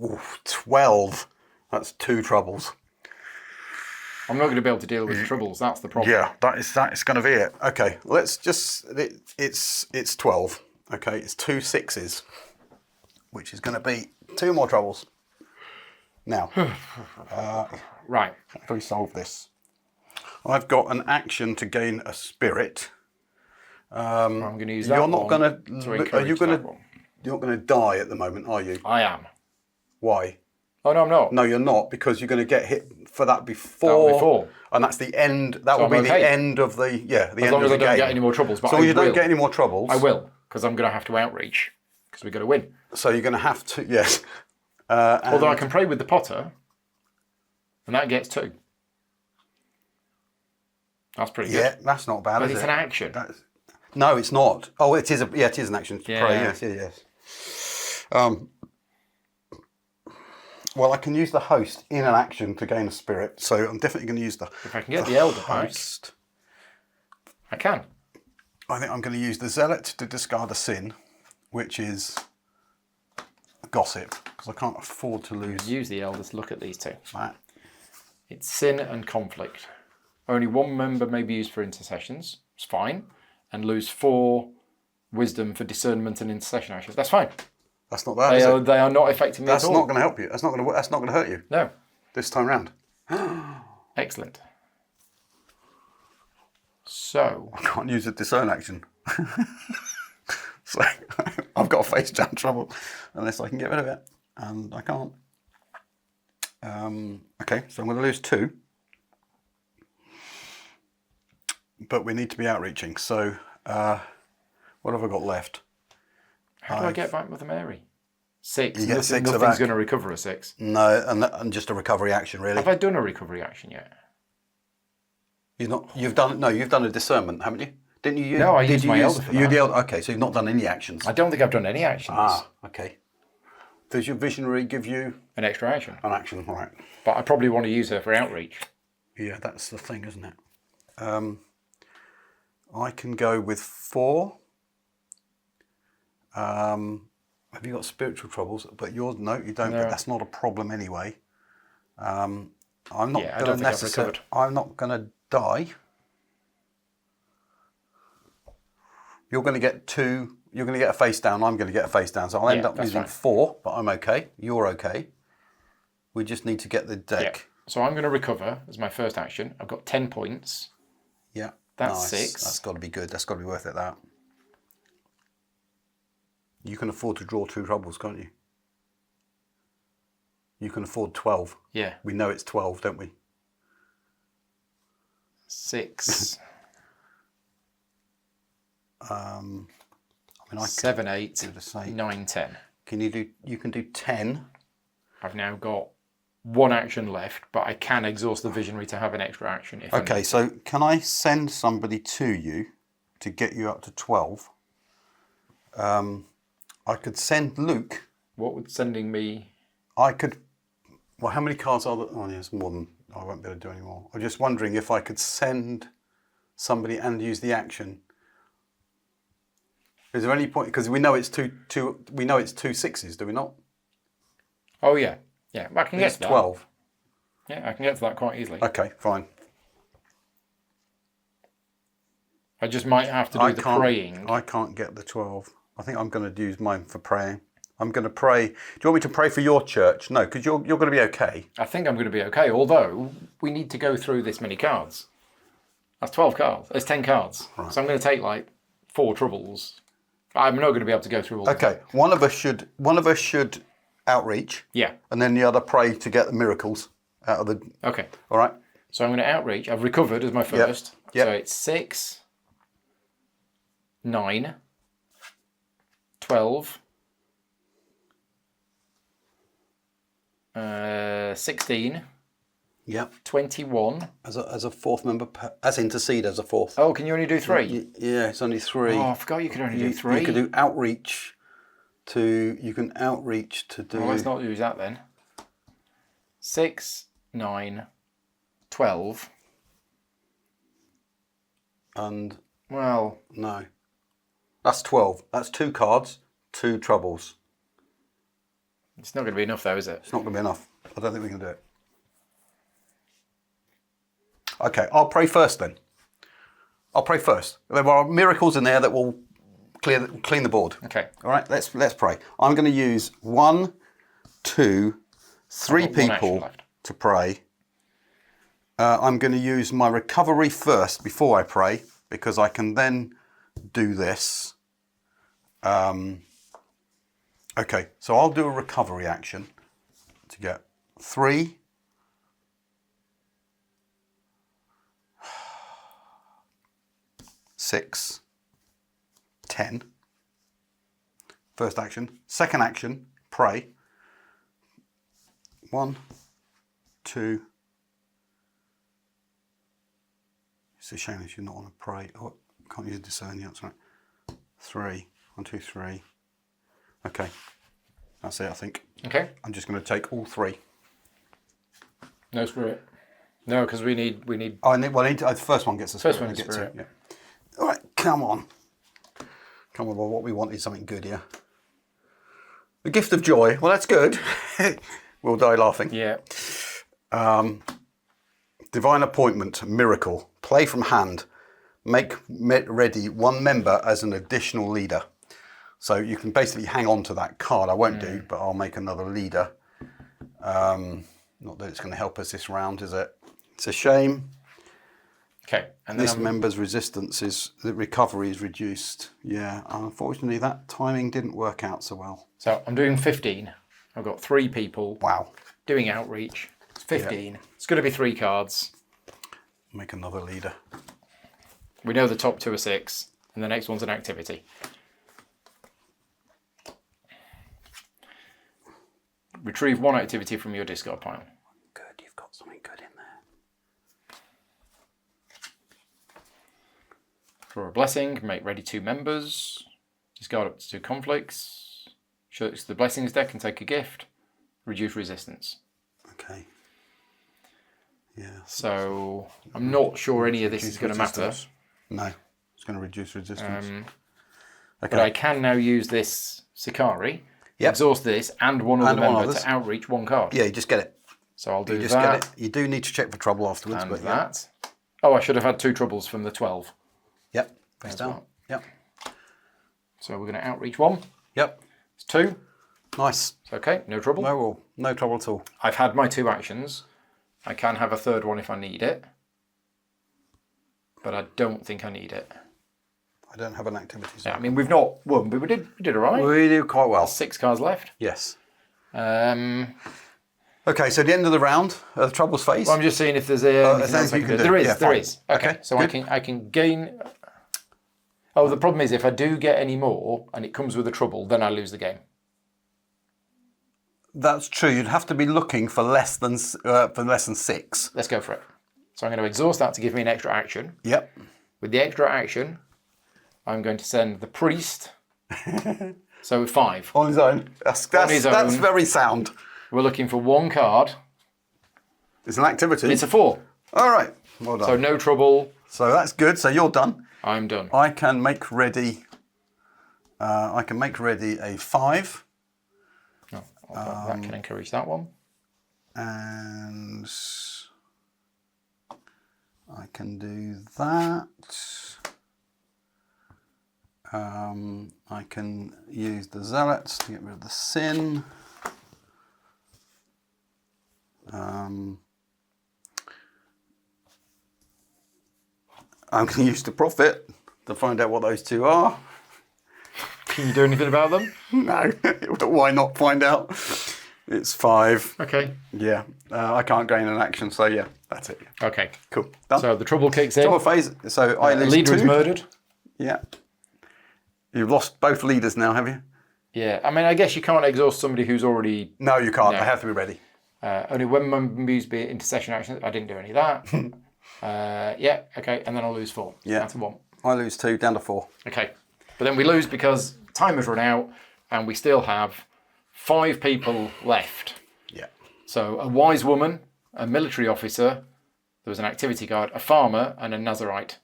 B: Ooh, 12. That's 2 troubles.
A: I'm not going to be able to deal with the troubles. That's the problem.
B: Yeah, that is going to be it. Okay, let's just. It's 12. Okay, it's 2 6s, which is going to be 2 more troubles. Now,
A: right.
B: how do we solve this? I've got an action to gain a spirit.
A: I'm going to use that.
B: You're not going
A: to. Are you going to?
B: You're not going to die at the moment, are you?
A: I am.
B: Why?
A: Oh no, I'm not.
B: No, you're not, because you're going to get hit for that before. And that's the end. That will be the end of the the end of the game.
A: As long as I don't get any more troubles. But
B: so you don't get any more troubles.
A: I will, because I'm going to have to outreach, because we're going to win.
B: So you're going to have to, yes.
A: Although I can pray with the Potter, and that gets 2. That's pretty good.
B: Yeah, that's not bad,
A: But
B: is
A: it's
B: it?
A: an action.
B: No, it's not. Oh, it is. It is an action to pray. Yes. Well, I can use the host in an action to gain a spirit, so I'm definitely going to use the.
A: If I can get the elder
B: host,
A: I can.
B: I think I'm going to use the zealot to discard a sin, which is gossip, because I can't afford to lose.
A: Use the elder to look at these 2.
B: Right.
A: It's sin and conflict. Only 1 member may be used for intercessions. It's fine. And lose 4 wisdom for discernment and intercession actions. That's fine.
B: That's not bad, is it?
A: They are not affecting me at all.
B: That's not going to help you. That's not going to hurt you.
A: No.
B: This time round.
A: Excellent. So.
B: I can't use a discern action. So I've got face down trouble unless I can get rid of it. And I can't. Okay, so I'm going to lose 2. But we need to be outreaching. So what have I got left?
A: How do I get back Mother Mary? 6.
B: You get 6
A: Nothing's going to recover a 6.
B: No, and just a recovery action, really.
A: Have I done a recovery action yet?
B: You've done a discernment, haven't you? Didn't you?
A: No, I used my elder for that.
B: Okay, so you've not done any actions.
A: I don't think I've done any actions.
B: Okay. Does your visionary give you
A: an extra action?
B: An action, all right.
A: But I probably want to use her for outreach.
B: Yeah, that's the thing, isn't it? I can go with 4. Have you got spiritual troubles? But yours, no, you don't. No. But that's not a problem anyway. I'm not going to I'm not going to die. You're going to get 2. You're going to get a face down. I'm going to get a face down. So I'll end up losing 4. But I'm okay. You're okay. We just need to get the deck.
A: Yeah. So I'm going to recover as my first action. I've got 10 points.
B: Yeah.
A: That's
B: Nice.
A: 6.
B: That's got to be good. That's got to be worth it, that. You can afford to draw 2 troubles, can't you? You can afford 12.
A: Yeah.
B: We know it's 12, don't we?
A: 6.
B: I mean,
A: 7, 8,
B: do the same.
A: 9, 10.
B: You can do 10.
A: I've now got 1 action left, but I can exhaust the visionary to have an extra action if I
B: Okay,
A: need.
B: so can I send somebody to you to get you up to 12? I could send Luke.
A: What would sending me...
B: I could... Well, how many cards are there? Oh, there's more than... I won't be able to do any more. I'm just wondering if I could send somebody and use the action. Is there any point? Because we know it's we know it's 2 6s, do we not?
A: Oh, yeah. Yeah, I can get to that.
B: 12.
A: Yeah, I can get to that quite easily.
B: Okay, fine.
A: I just might have to do the praying.
B: I can't get the 12. I think I'm going to use mine for praying. I'm going to pray. Do you want me to pray for your church? No, because you're going to be okay.
A: I think I'm going to be okay, although we need to go through this many cards. That's 12 cards. That's 10 cards. Right. So I'm going to take like 4 troubles. I'm not going to be able to go through all of them.
B: Okay, one of us should outreach.
A: Yeah.
B: And then the other pray to get the miracles out of the...
A: Okay.
B: All right.
A: So I'm going to outreach. I've recovered as my first.
B: Yep.
A: So it's 6, 9, 12, 16,
B: Yep.
A: 21.
B: As a fourth member, as intercede as a fourth.
A: Oh, can you only do 3?
B: Yeah, it's only 3.
A: Oh, I forgot you could only do 3.
B: You can do outreach to... You can outreach to do...
A: Well, let's not use that then. 6, 9, 12.
B: And...
A: Well...
B: No. That's 12. That's 2 cards, 2 troubles.
A: It's not going to be enough though, is it?
B: It's not going to be enough. I don't think we can do it. Okay, I'll pray first then. I'll pray first. There are miracles in there that will clean the board.
A: Okay.
B: All right, let's pray. I'm going to use 1, 2, 3 people to pray. I'm going to use my recovery first before I pray, because I can then do this. Okay, so I'll do a recovery action to get 3. 6, 10. First action. Second action, pray. 1, 2. It's a shame that you're not on a pray. Oh, can't use discern yet, sorry. 3. 1, 2, 3. Okay. That's it, I think.
A: Okay.
B: I'm just going to take all 3.
A: No spirit. No, because we need.
B: Oh, the first one gets the spirit.
A: First one gets spirit.
B: Yeah. All right, come on. Come on, well, what we want is something good here. The gift of joy. Well, that's good. We'll die laughing.
A: Yeah.
B: Divine appointment, miracle. Play from hand. Make ready 1 member as an additional leader. So you can basically hang on to that card. I won't do, but I'll make another leader. Not that it's going to help us this round, is it? It's a shame.
A: Okay. And then
B: This member's resistance the recovery is reduced. Yeah, unfortunately that timing didn't work out so well.
A: So I'm doing 15. I've got 3 people.
B: Wow.
A: Doing outreach. It's 15. Yeah. It's going to be 3 cards.
B: Make another leader.
A: We know the top 2 are 6, and the next one's an activity. Retrieve 1 activity from your discard pile.
B: Good, you've got something good in there.
A: For a blessing, make ready 2 members. Discard up to 2 conflicts. Show it to the blessings deck and take a gift. Reduce resistance.
B: Okay. Yeah.
A: So I'm not sure any of this is going to matter.
B: No, it's going to reduce resistance. Okay.
A: But I can now use this Sikari.
B: Yep.
A: Exhaust this and one other member to outreach 1 card.
B: Yeah, you just get it.
A: So I'll do
B: you just
A: that.
B: Get it. You do need to check for trouble afterwards.
A: And
B: but
A: that. Yeah. Oh, I should have had 2 troubles from the 12.
B: Yep. Face down.
A: Well.
B: Yep.
A: So we're going to outreach 1.
B: Yep.
A: It's 2.
B: Nice.
A: It's okay, no trouble.
B: No trouble at all.
A: I've had my 2 actions. I can have a 3rd one if I need it. but I don't think I need it.
B: I don't have an activity.
A: Yeah, I mean, we've not won, but we did all right.
B: We do quite well.
A: 6 cards left.
B: Yes.
A: Um,
B: Okay, so the end of the round, the troubles phase.
A: well, I'm just seeing if there's anything else I can do. There is,
B: Yeah,
A: there
B: fine.
A: is. Okay, so
B: good.
A: I can gain. Oh, the problem is if I do get any more and it comes with a trouble, then I lose the game.
B: That's true. You'd have to be looking for less than 6.
A: Let's go for it. So I'm going to exhaust that to give me an extra action.
B: Yep.
A: With the extra action, I'm going to send the priest. So 5.
B: On his own. That's very sound.
A: We're looking for 1 card.
B: It's an activity.
A: It's a 4.
B: All right. Well done.
A: So no trouble.
B: So that's good. So you're done.
A: I'm done.
B: I can make ready. I can make ready a 5.
A: Oh, that can encourage that one.
B: And I can do that. I can use the zealots to get rid of the sin. I'm going to use the prophet to find out what those 2 are.
A: Can you do anything about them?
B: No, why not find out? It's 5.
A: Okay.
B: Yeah, I can't gain an action, so yeah, that's it.
A: Okay.
B: Cool. Done.
A: So the trouble kicks in.
B: Trouble phase. So I
A: The
B: lose
A: leader
B: 2.
A: is murdered.
B: Yeah. You've lost both leaders now, have you?
A: Yeah. I mean, I guess you can't exhaust somebody who's already.
B: No, you can't.
A: No.
B: They have to be ready.
A: Only when my moves be intercession actions. I didn't do any of that. Yeah. Okay. And then I'll lose 4.
B: Yeah.
A: That's a 1.
B: I lose 2, down to 4.
A: Okay. But then we lose because time has run out, and we still have 5 people left.
B: Yeah.
A: So a wise woman, a military officer, there was an activity card, a farmer, and a Nazarite.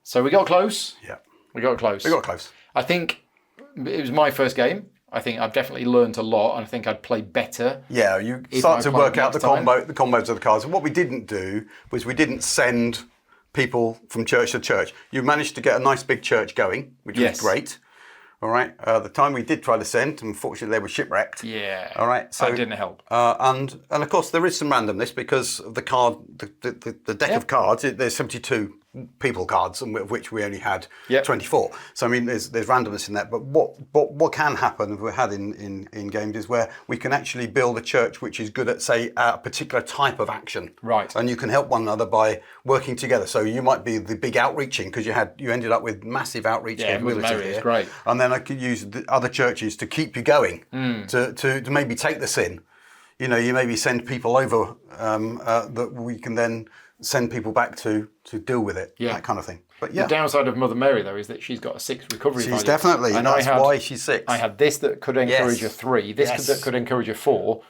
A: So we got close.
B: Yeah.
A: We got close.
B: We got close.
A: I think it was my first game. I think I've definitely learned a lot, and I think I'd play better.
B: Yeah, you
A: if
B: start
A: I
B: to
A: played
B: work out the
A: next time.
B: combos of the cards. And what we didn't do was we didn't send people from church to church. You managed to get a nice big church going, which
A: Yes.
B: was great. All right. The time we did try to send, unfortunately, they were shipwrecked.
A: Yeah.
B: All right. So
A: that didn't help.
B: And of course there is some randomness because of the card, the deck of cards. There's 72 people cards, of which we only had 24. So I mean, there's randomness in that. But what can happen, we had in games, is where we can actually build a church which is good at, say, a particular type of action.
A: Right.
B: And you can help one another by working together. So you might be the big outreaching because you ended up with massive outreach capability here.
A: Great.
B: And then I could use the other churches to keep you going, to maybe take this in. You know, you maybe send people over that we can then send people back to deal with it, that kind of thing. But yeah,
A: The downside of Mother Mary, though, is that she's got a 6 recovery value.
B: she's definitely, and that's why she's 6.
A: I had this that could encourage
B: Yes.
A: a 3, this that could encourage a 4.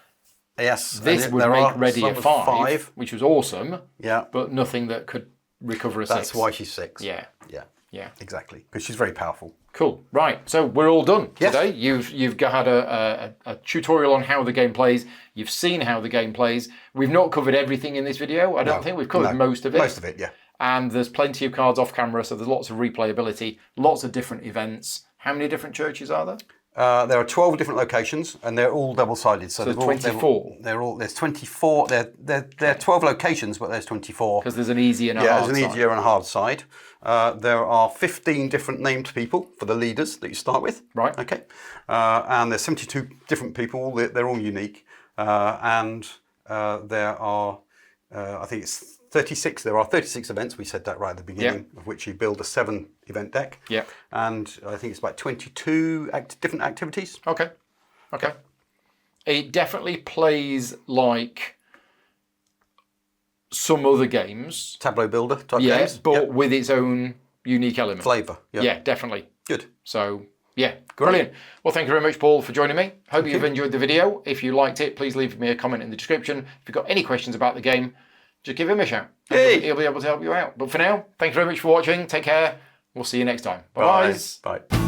B: Yes.
A: This
B: and
A: would
B: there
A: make
B: are
A: ready
B: some
A: a
B: with
A: 5, which was awesome,
B: Yeah,
A: but nothing that could recover a 6.
B: that's why she's 6.
A: Yeah.
B: Yeah,
A: Yeah.
B: exactly. Because she's very powerful.
A: Cool. Right. So we're all done
B: Yes.
A: today. You've had a tutorial on how the game plays. You've seen how the game plays. We've not covered everything in this video. I don't think we've covered most of it.
B: Most of it, yeah.
A: And there's plenty of cards off camera, so there's lots of replayability, lots of different events. How many different churches are there?
B: There are 12 different locations, and they're all double-sided. So
A: there's
B: they're
A: 24.
B: There's 24. There are 12 locations, but there's 24.
A: Because there's an easy and a
B: Yeah,
A: hard
B: there's an
A: side.
B: easier and a hard side. There are 15 different named people for the leaders that you start with.
A: Right.
B: Okay. And there's 72 different people. They're all unique. And there are, I think it's 36. There are 36 events. We said that right at the beginning, of which you build a 7-event deck.
A: Yep.
B: And I think it's about 22 different activities.
A: Okay. It definitely plays like some other games.
B: Tableau builder type games.
A: Yes, but with its own unique element.
B: Flavour.
A: Yeah, definitely.
B: Good.
A: So, yeah, brilliant. Well, thank you very much, Paul, for joining me. Hope you've enjoyed the video. If you liked it, please leave me a comment in the description. If you've got any questions about the game, just give him a shout.
B: Hey.
A: He'll be able to help you out. But for now, thank you very much for watching. Take care. We'll see you next time. Bye.
B: Bye.